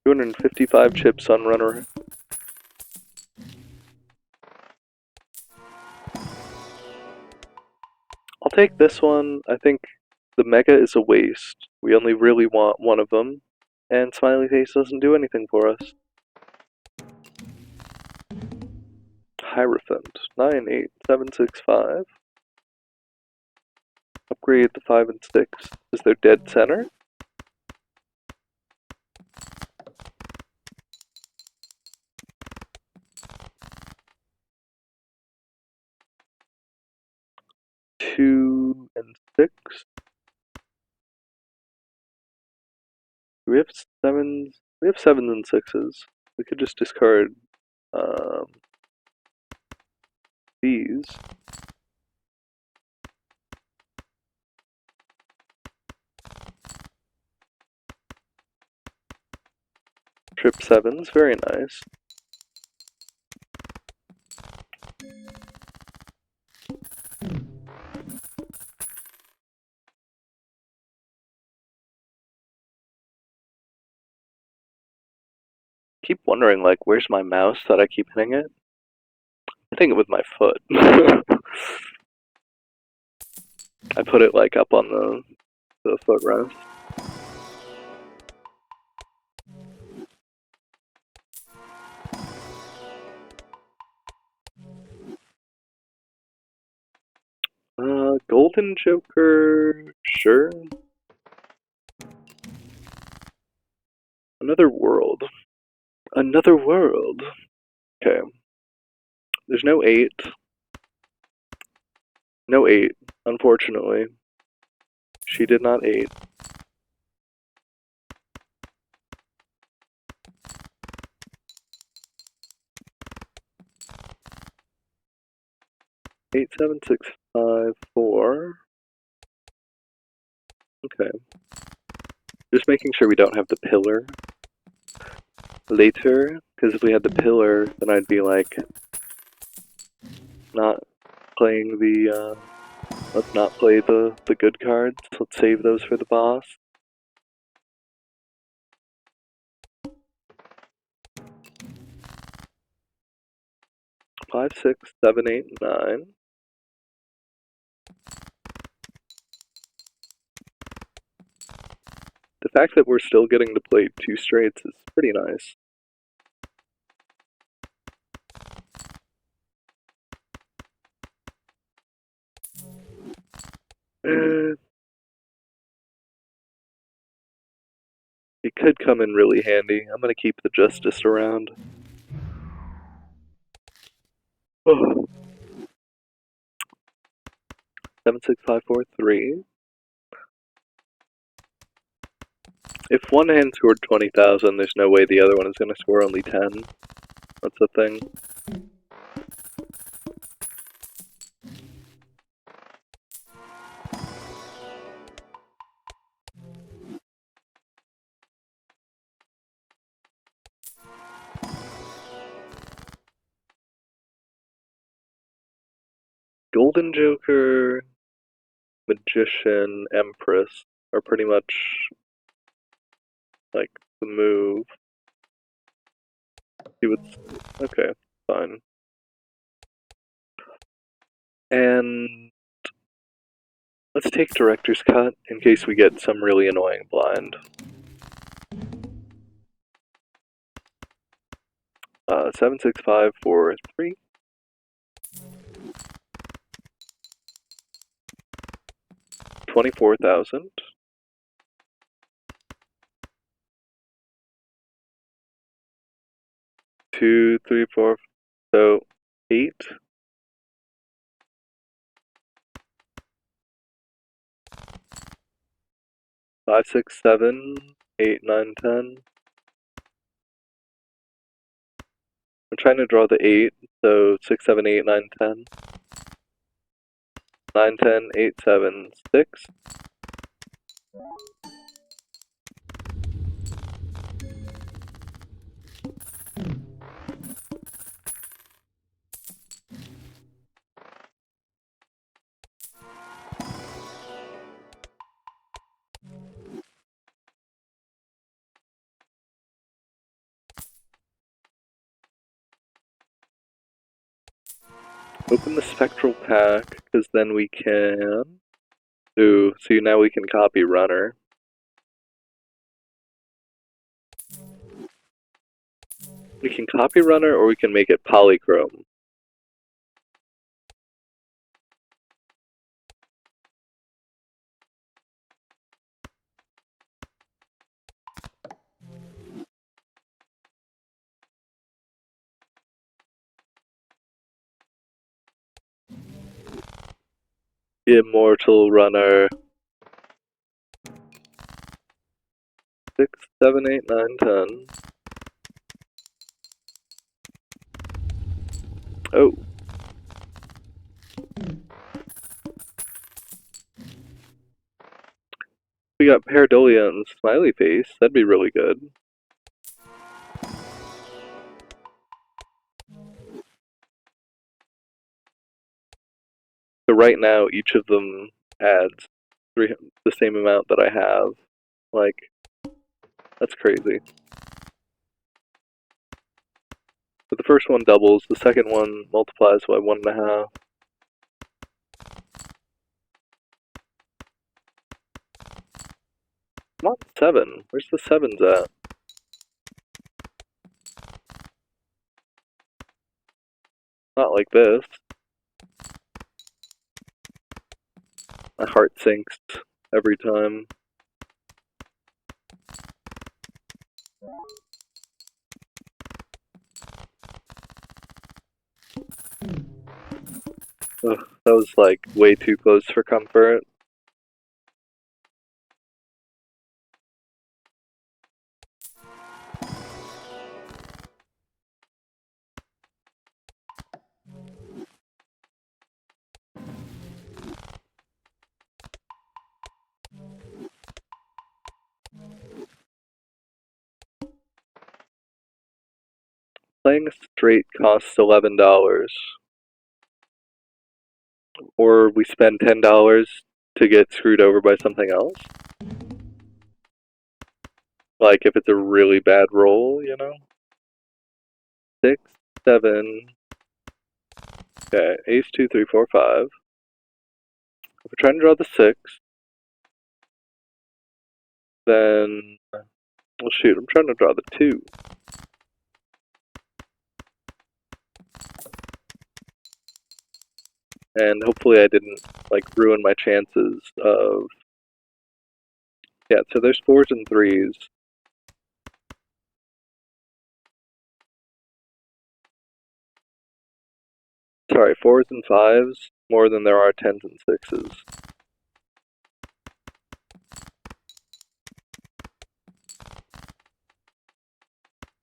$255 chips on runner. I'll take this one. I think the mega is a waste. We only really want one of them, and Smiley Face doesn't do anything for us. Hierophant. 9, 8, 7, 6, 5. Upgrade the 5 and 6. Is there dead center? Two and 6. We have 7s. We have 7s and 6s. We could just discard these. Trip 7s, very nice. Keep wondering, like, where's my mouse that I keep hitting it? Hitting it with my foot. I put it like up on the footrest. Golden Joker, sure. Another world. Another world. Okay. There's no 8. No 8, unfortunately. She did not 8. 8, 7, 6, 5, 4. Okay. Just making sure we don't have the pillar later, because if we had the pillar, then I'd be like, not playing the, let's not play the good cards. Let's save those for the boss. Five, 6, 7, 8, 9. The fact that we're still getting to play 2 straights is pretty nice. It could come in really handy. I'm gonna keep the Justice around. Oh. 76543. If one hand scored 20,000, there's no way the other one is gonna score only 10. That's the thing. Golden Joker, Magician, Empress are pretty much like the move. See what's okay, fine. And let's take Director's Cut in case we get some really annoying blind. 76543. 24,000. 2, 3, 4, so 8. 5, 6, 7, 8, 9, 10. I'm trying to draw the 8, so 6, 7, 8, 9, 10. 9, 10, 8, 7, 6. Open the Spectral Pack, because then we can... Ooh, see now we can copy Runner. We can copy Runner, or we can make it Polychrome. Immortal Runner. 6, 7, 8, 9, 10. Oh. We got Pareidolia and Smiley Face. That'd be really good. So right now, each of them adds the same amount that I have. Like, that's crazy. But the first one doubles, the second one multiplies by 1.5. Come on, 7. Where's the 7s at? Not like this. My heart sinks every time. Ugh, that was like way too close for comfort. Playing straight costs $11. Or we spend $10 to get screwed over by something else. Like if it's a really bad roll, you know? 6, 7. Okay, ace, 2, 3, 4, 5. If we're trying to draw the 6, then, well shoot, I'm trying to draw the 2. And hopefully I didn't like ruin my chances of, yeah, so there's 4s and 3s. Sorry, 4s and 5s more than there are 10s and 6s.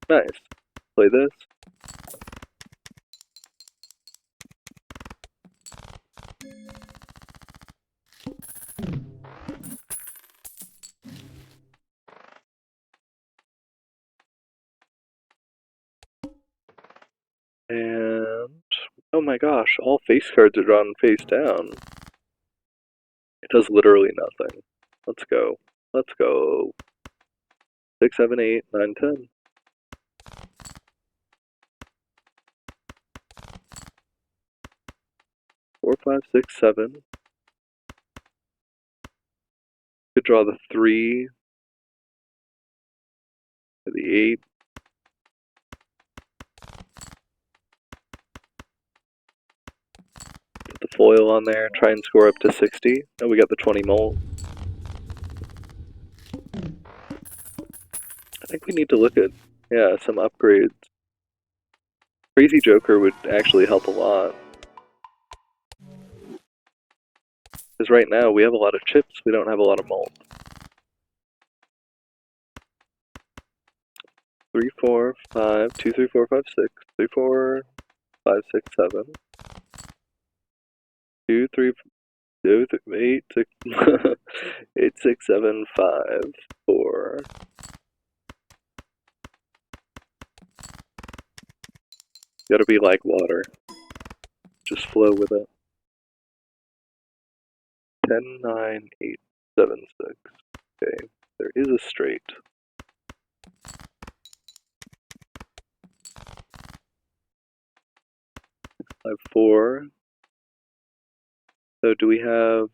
Nice. Play this. And oh my gosh, all face cards are drawn face down. It does literally nothing. Let's go. Let's go. 6, 7, 8, 9, 10. Four, 5, 6, 7. Could draw the 3, or the 8. Put the foil on there, try and score up to 60. Oh, we got the 20 molt. I think we need to look at, yeah, some upgrades. Crazy Joker would actually help a lot. Because right now we have a lot of chips, we don't have a lot of molt. 3, 4, 5, 2, 3, 4, 5, 6, 3, 4, 5, 6, 7. 2, 3, 2, 8, 6, 8, 6, 7, 5, 4. Gotta be like water. Just flow with it. 10, 9, 8, 7, 6. Okay, there is a straight. 5, 4. So do we have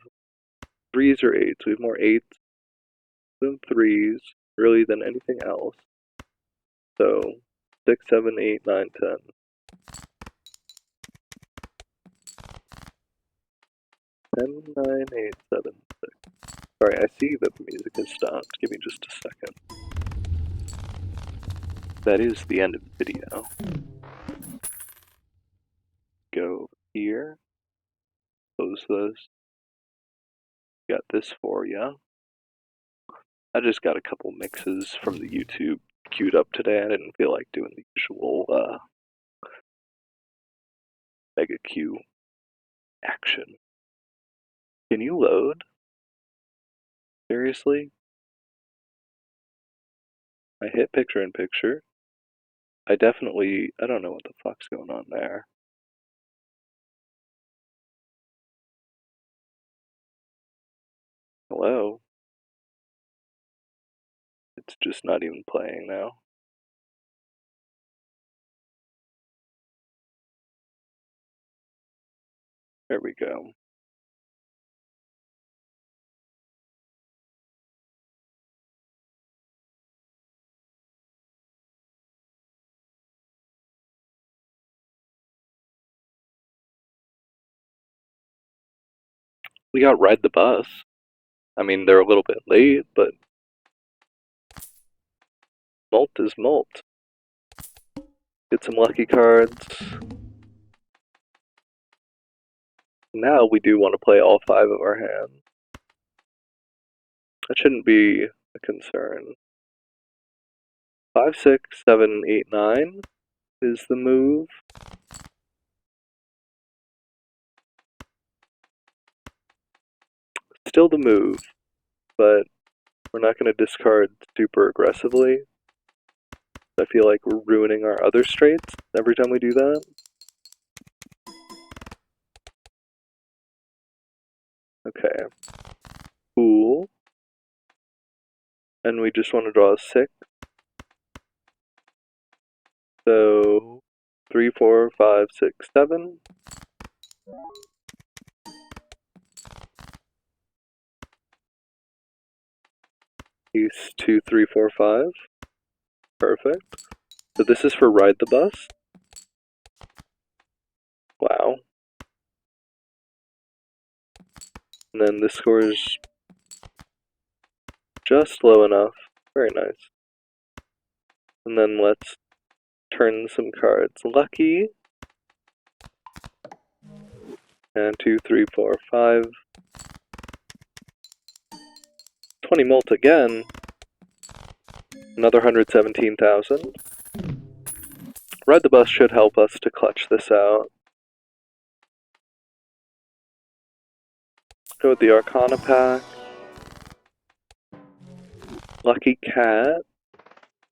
3s or 8s? We have more 8s than 3s, really, than anything else. So 6, 7, 8, 9, 10. 10, 9, 8, 7, 6. Sorry, I see that the music has stopped. Give me just a second. That is the end of the video. Go here. Close this. Got this for ya. I just got a couple mixes from the YouTube queued up today. I didn't feel like doing the usual Mega Q action. Can you load? Seriously? I hit picture in picture. I don't know what the fuck's going on there. Hello? It's just not even playing now. There we go. We got Ride the Bus. I mean, they're a little bit late, but Molt is Molt. Get some lucky cards. Now we do want to play all 5 of our hands. That shouldn't be a concern. 5, 6, 7, 8, 9 is the move. Still the move, but we're not going to discard super aggressively. I feel like we're ruining our other straights every time we do that. Okay. Cool. And we just want to draw a 6. So 3, 4, 5, 6, 7. Ace 2, 3, 4, 5. Perfect. So this is for Ride the Bus. Wow. And then this score is just low enough. Very nice. And then let's turn some cards. Lucky. And 2, 3, 4, 5. 20 mult again. Another 117,000. Ride the Bus should help us to clutch this out. Go with the Arcana pack. Lucky Cat.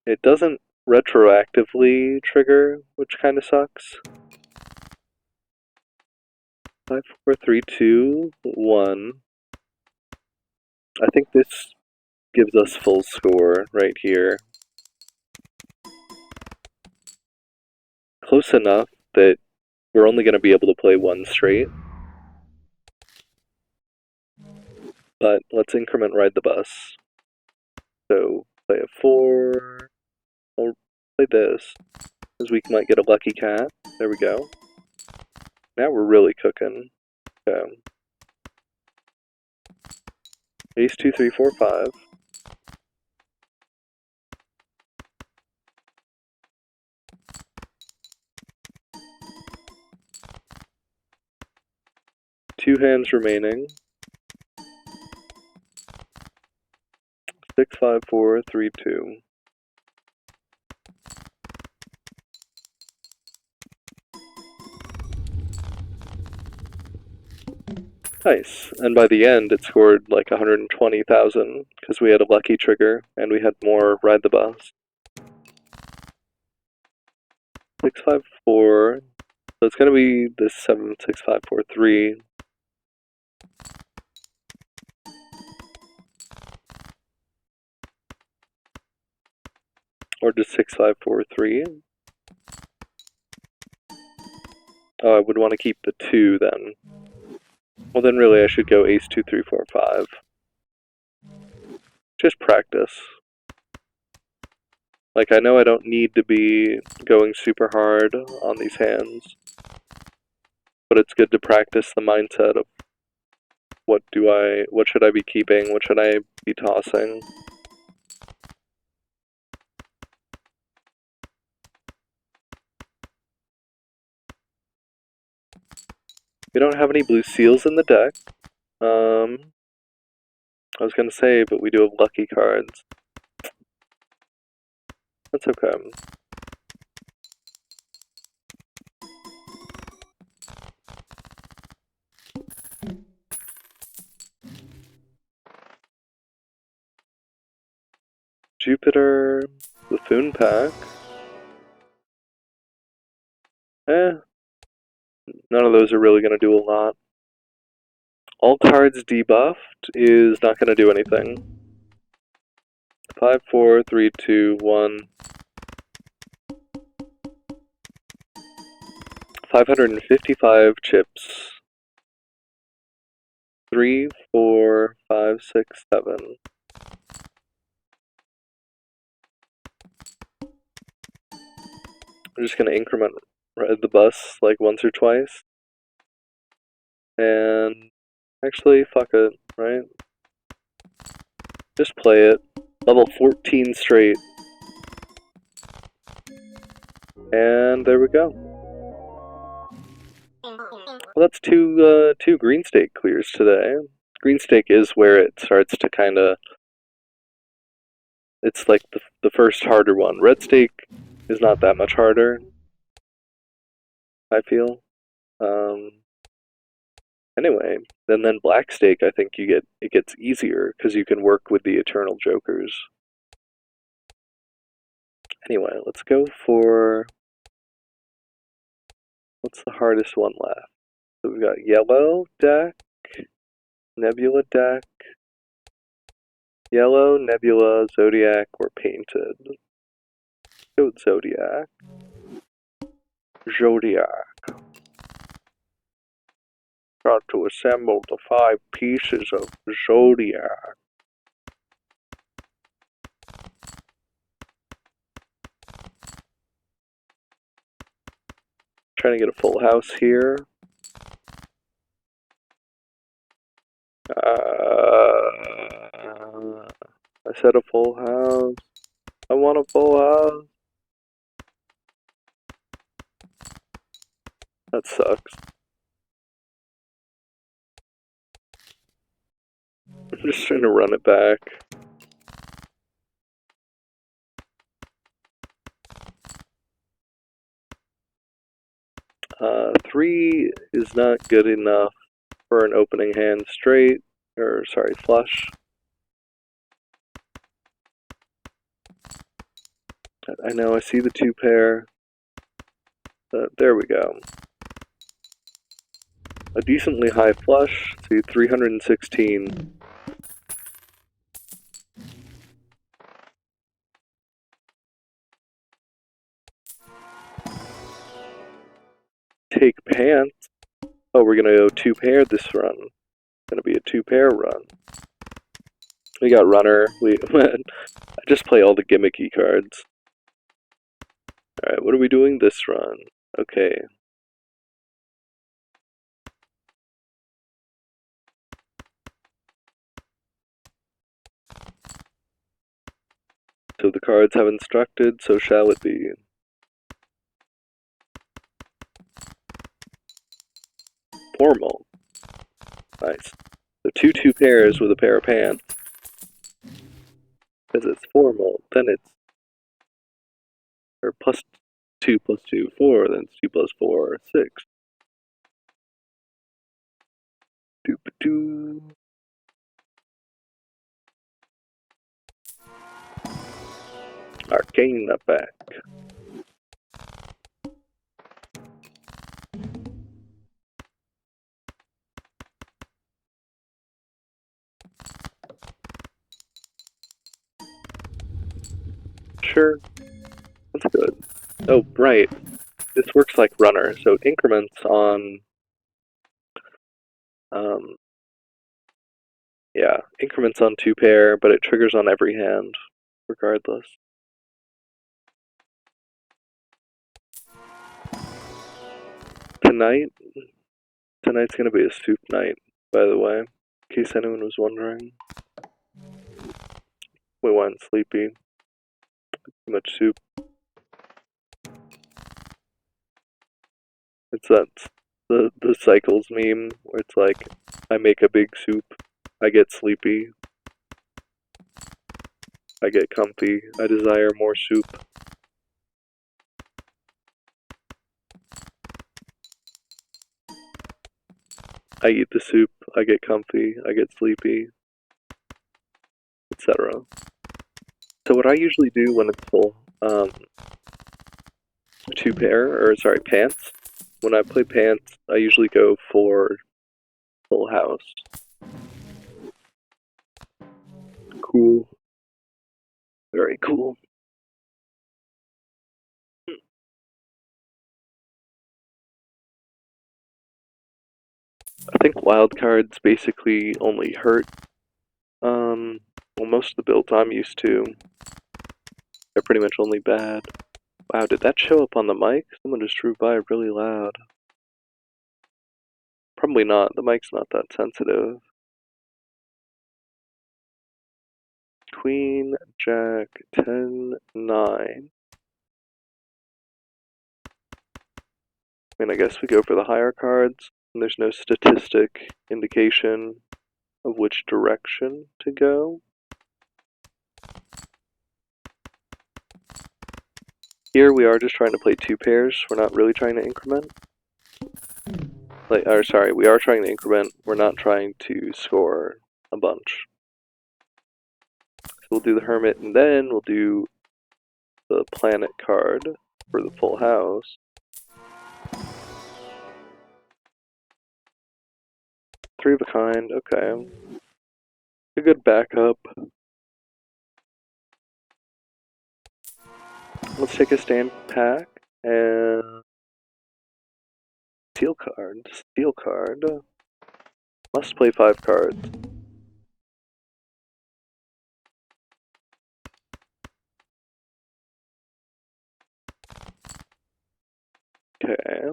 It doesn't retroactively trigger, which kind of sucks. 5, 4, 3, 2, 1. I think this gives us full score right here. Close enough that we're only going to be able to play one straight. But let's increment Ride the Bus. So play a 4. We'll play this, because we might get a Lucky Cat. There we go. Now we're really cooking. Okay. Ace 2, 3, 4, 5. Two hands remaining. 6, 5, 4, 3, 2. Nice. And by the end, it scored like 120,000 because we had a lucky trigger and we had more Ride the Bus. 6, 5, 4. So it's going to be this 7, 6, 5, 4, 3. Or just 6, 5, 4, 3. Oh, I would want to keep the 2 then. Well, then really I should go Ace 2, 3, 4, 5. Just practice. Like, I know I don't need to be going super hard on these hands, but it's good to practice the mindset of what should I be keeping, what should I be tossing. We don't have any blue seals in the deck. I was gonna say, but we do have lucky cards. That's okay. Jupiter, Buffoon pack. None of those are really gonna do a lot. All cards debuffed is not gonna do anything. 5, 4, 3, 2, 1. 555 chips. 3, 4, 5, 6, 7. I'm just gonna increment Ride the Bus like once or twice. And actually, fuck it, right? Just play it. Level 14 straight. And there we go. Well, that's two green stake clears today. Green stake is where it starts to kind of... It's like the first harder one. Red stake is not that much harder, I feel. Anyway, then black stake, I think it gets easier because you can work with the Eternal Jokers. Anyway, let's go for... What's the hardest one left? So we've got yellow deck, nebula deck, yellow, nebula, zodiac, or painted. Let's go with zodiac. Zodiac. Got to assemble the 5 pieces of zodiac. Trying to get a full house here. I said a full house. I want a full house. That sucks. I'm just trying to run it back. Three is not good enough for an opening hand straight, or sorry, flush. I know, I see the two pair. There we go. A decently high flush, see 316. Take pants. Oh, we're gonna go two pair this run. It's gonna be a two pair run. We got runner. I just play all the gimmicky cards. Alright, what are we doing this run? Okay. So the cards have instructed, so shall it be. Formal. Nice. So two pairs with a pair of pants. Because it's formal, then it's or +2 + 2, 4, then it's 2 + 4, 6. Doop-a-doo. Arcane back. Sure, that's good. Oh, right. This works like runner, so it increments on yeah, increments on two pair, but it triggers on every hand, regardless. Tonight's gonna be a soup night, by the way, in case anyone was wondering. We went sleepy. Too much soup. It's that the cycles meme where it's like, I make a big soup, I get sleepy, I get comfy, I desire more soup. I eat the soup, I get comfy, I get sleepy, etc. So what I usually do when it's full, two pair, or sorry, pants. When I play pants, I usually go for full house. Cool. Very cool. I think wild cards basically only hurt. Well, most of the builds I'm used to, they're pretty much only bad. Wow, did that show up on the mic? Someone just drew by really loud. Probably not. The mic's not that sensitive. Queen, Jack, 10, 9. I mean, I guess we go for the higher cards, and there's no statistic indication of which direction to go. Here we are just trying to play two pairs, we're not really trying to increment. Sorry, we are trying to increment, we're not trying to score a bunch. So we'll do the Hermit, and then we'll do the Planet card for the full house. Three of a kind, okay. A good backup. Let's take a stand pack and steel card. Must play 5 cards. Okay.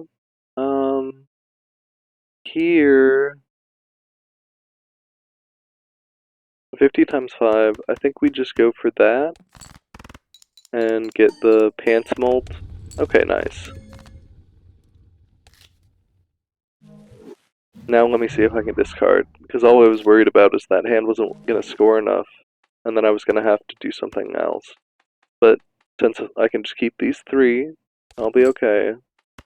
Here 50 times 5. I think we just go for that. And get the pants molt. Okay, nice. Now let me see if I can discard, because all I was worried about is that hand wasn't going to score enough, and then I was going to have to do something else. But since I can just keep these 3, I'll be okay.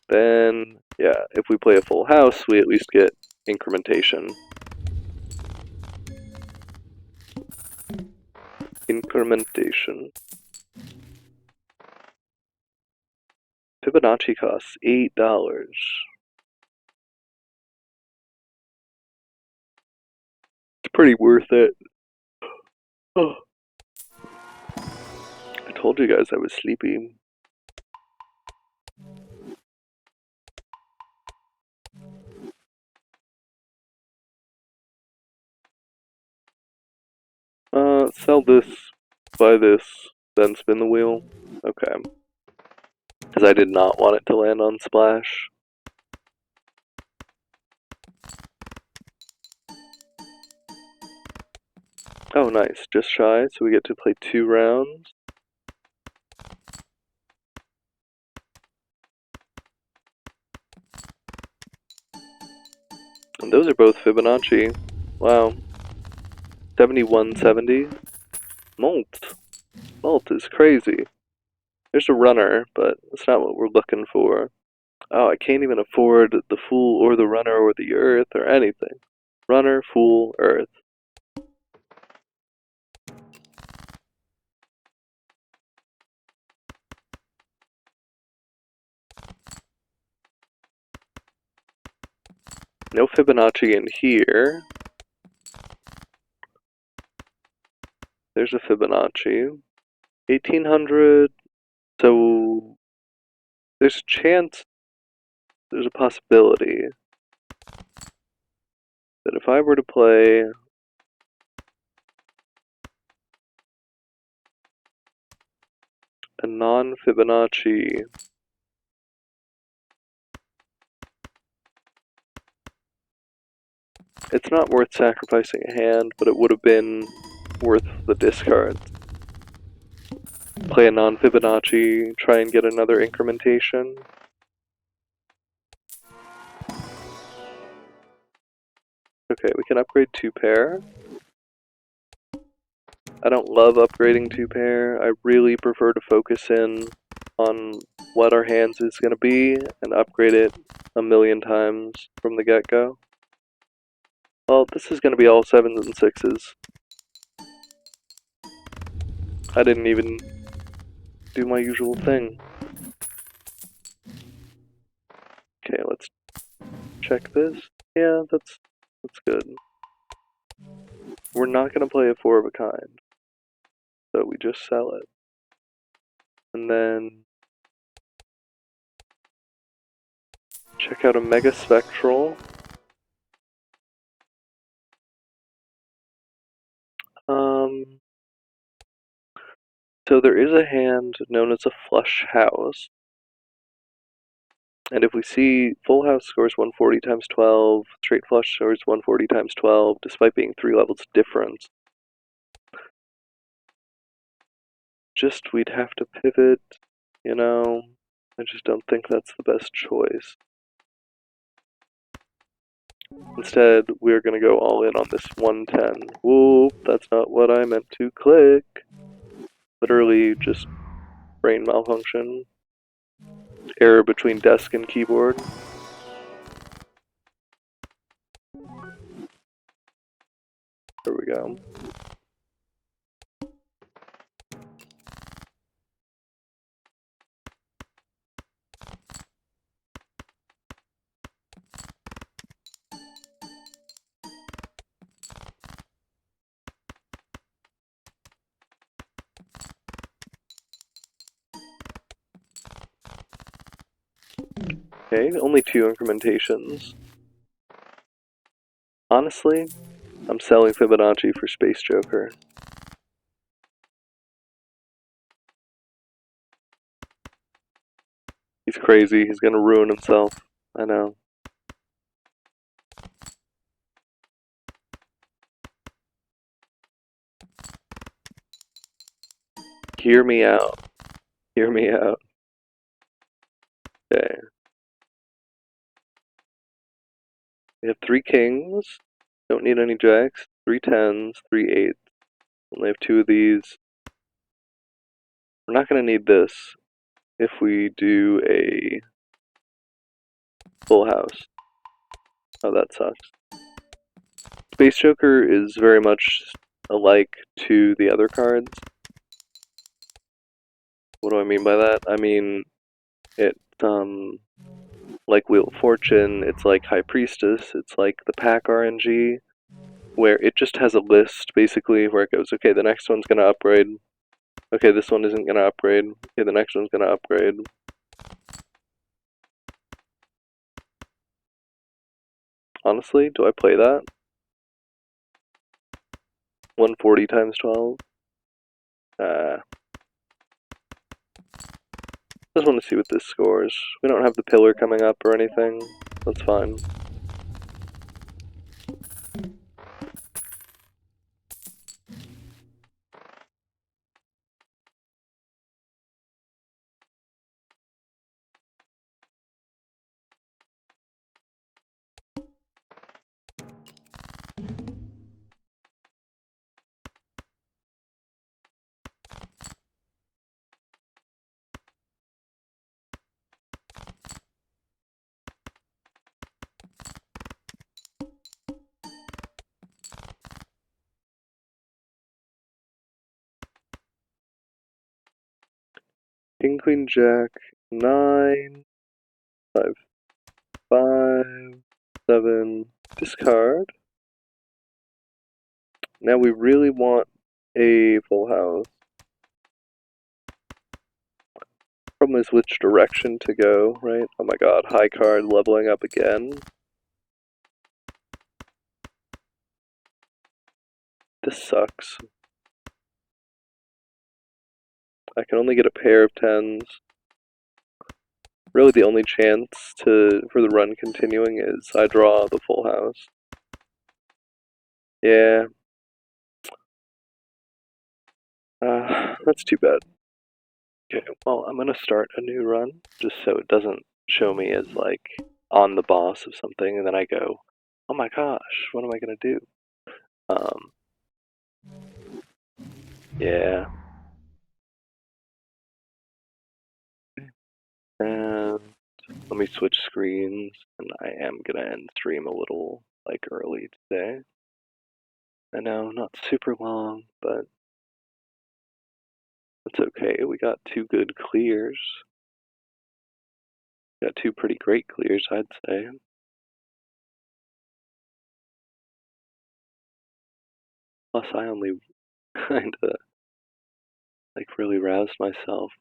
Then, yeah, if we play a full house, we at least get incrementation. Incrementation. Fibonacci costs $8. It's pretty worth it. Oh. I told you guys I was sleepy. Sell this, buy this, then spin the wheel. Okay. Because I did not want it to land on splash. Oh, nice. Just shy, so we get to play 2 rounds. And those are both Fibonacci. Wow. 7170. Molt. Molt is crazy. There's a runner, but it's not what we're looking for. Oh, I can't even afford the fool or the runner or the earth or anything. Runner, fool, earth. No Fibonacci in here. There's a Fibonacci. 1800. So there's a chance, there's a possibility that if I were to play a non-Fibonacci it's not worth sacrificing a hand, but it would have been worth the discards. Play a non-Fibonacci, try and get another incrementation. Okay, we can upgrade 2 pair. I don't love upgrading 2 pair. I really prefer to focus in on what our hands is going to be and upgrade it a million times from the get-go. Well, this is going to be all 7s and 6s. I didn't even do my usual thing. Okay, let's check this. Yeah, that's good. We're not going to play a 4 of a kind, so we just sell it. And then check out a Mega Spectral. So there is a hand known as a flush house. And if we see full house scores 140 times 12, straight flush scores 140 times 12, despite being 3 levels difference, just we'd have to pivot, you know. I just don't think that's the best choice. Instead, we're going to go all in on this 110. Whoop, that's not what I meant to click. Literally just brain malfunction. Error between desk and keyboard. There we go. Okay, only 2 incrementations. Honestly, I'm selling Fibonacci for Space Joker. He's crazy, he's gonna ruin himself. I know. Hear me out. Hear me out. Okay. We have 3 kings. Don't need any jacks. 3 tens, 3 eights. Only have 2 of these. We're not going to need this if we do a full house. Oh, that sucks. Space Joker is very much alike to the other cards. What do I mean by that? I mean, it's like Wheel of Fortune, it's like High Priestess, it's like the pack RNG, where it just has a list, basically, where it goes, okay, the next one's gonna upgrade. Okay, this one isn't gonna upgrade. Okay, the next one's gonna upgrade. Honestly, do I play that? 140 times 12? Just want to see what this scores. We don't have the pillar coming up or anything. That's fine. King, Queen, Jack, 9, 5, 5, 7, discard. Now we really want a full house. Problem is which direction to go, right? Oh my god, high card leveling up again. This sucks. I can only get a pair of 10s. Really the only chance for the run continuing is I draw the full house. Yeah. That's too bad. Okay, well, I'm gonna start a new run, just so it doesn't show me as, like, on the boss of something, and then I go, oh my gosh, what am I gonna do? Yeah. And let me switch screens, and I am gonna end stream a little, like, early today. I know, not super long, but it's okay. We got 2 good clears. Got 2 pretty great clears, I'd say. Plus, I only kinda, like, really roused myself,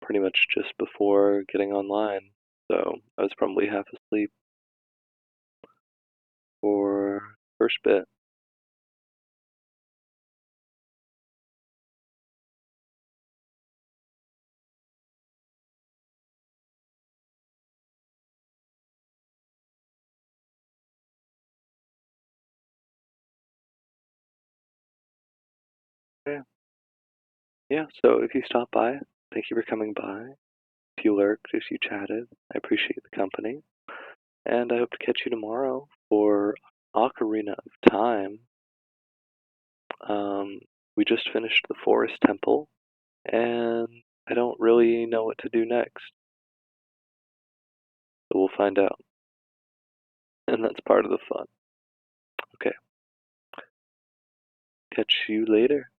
pretty much just before getting online. So, I was probably half asleep for first bit. Yeah. Yeah, so if you stop by, thank you for coming by. If you lurked, if you chatted, I appreciate the company. And I hope to catch you tomorrow for Ocarina of Time. We just finished the Forest Temple, and I don't really know what to do next. So we'll find out. And that's part of the fun. Okay. Catch you later.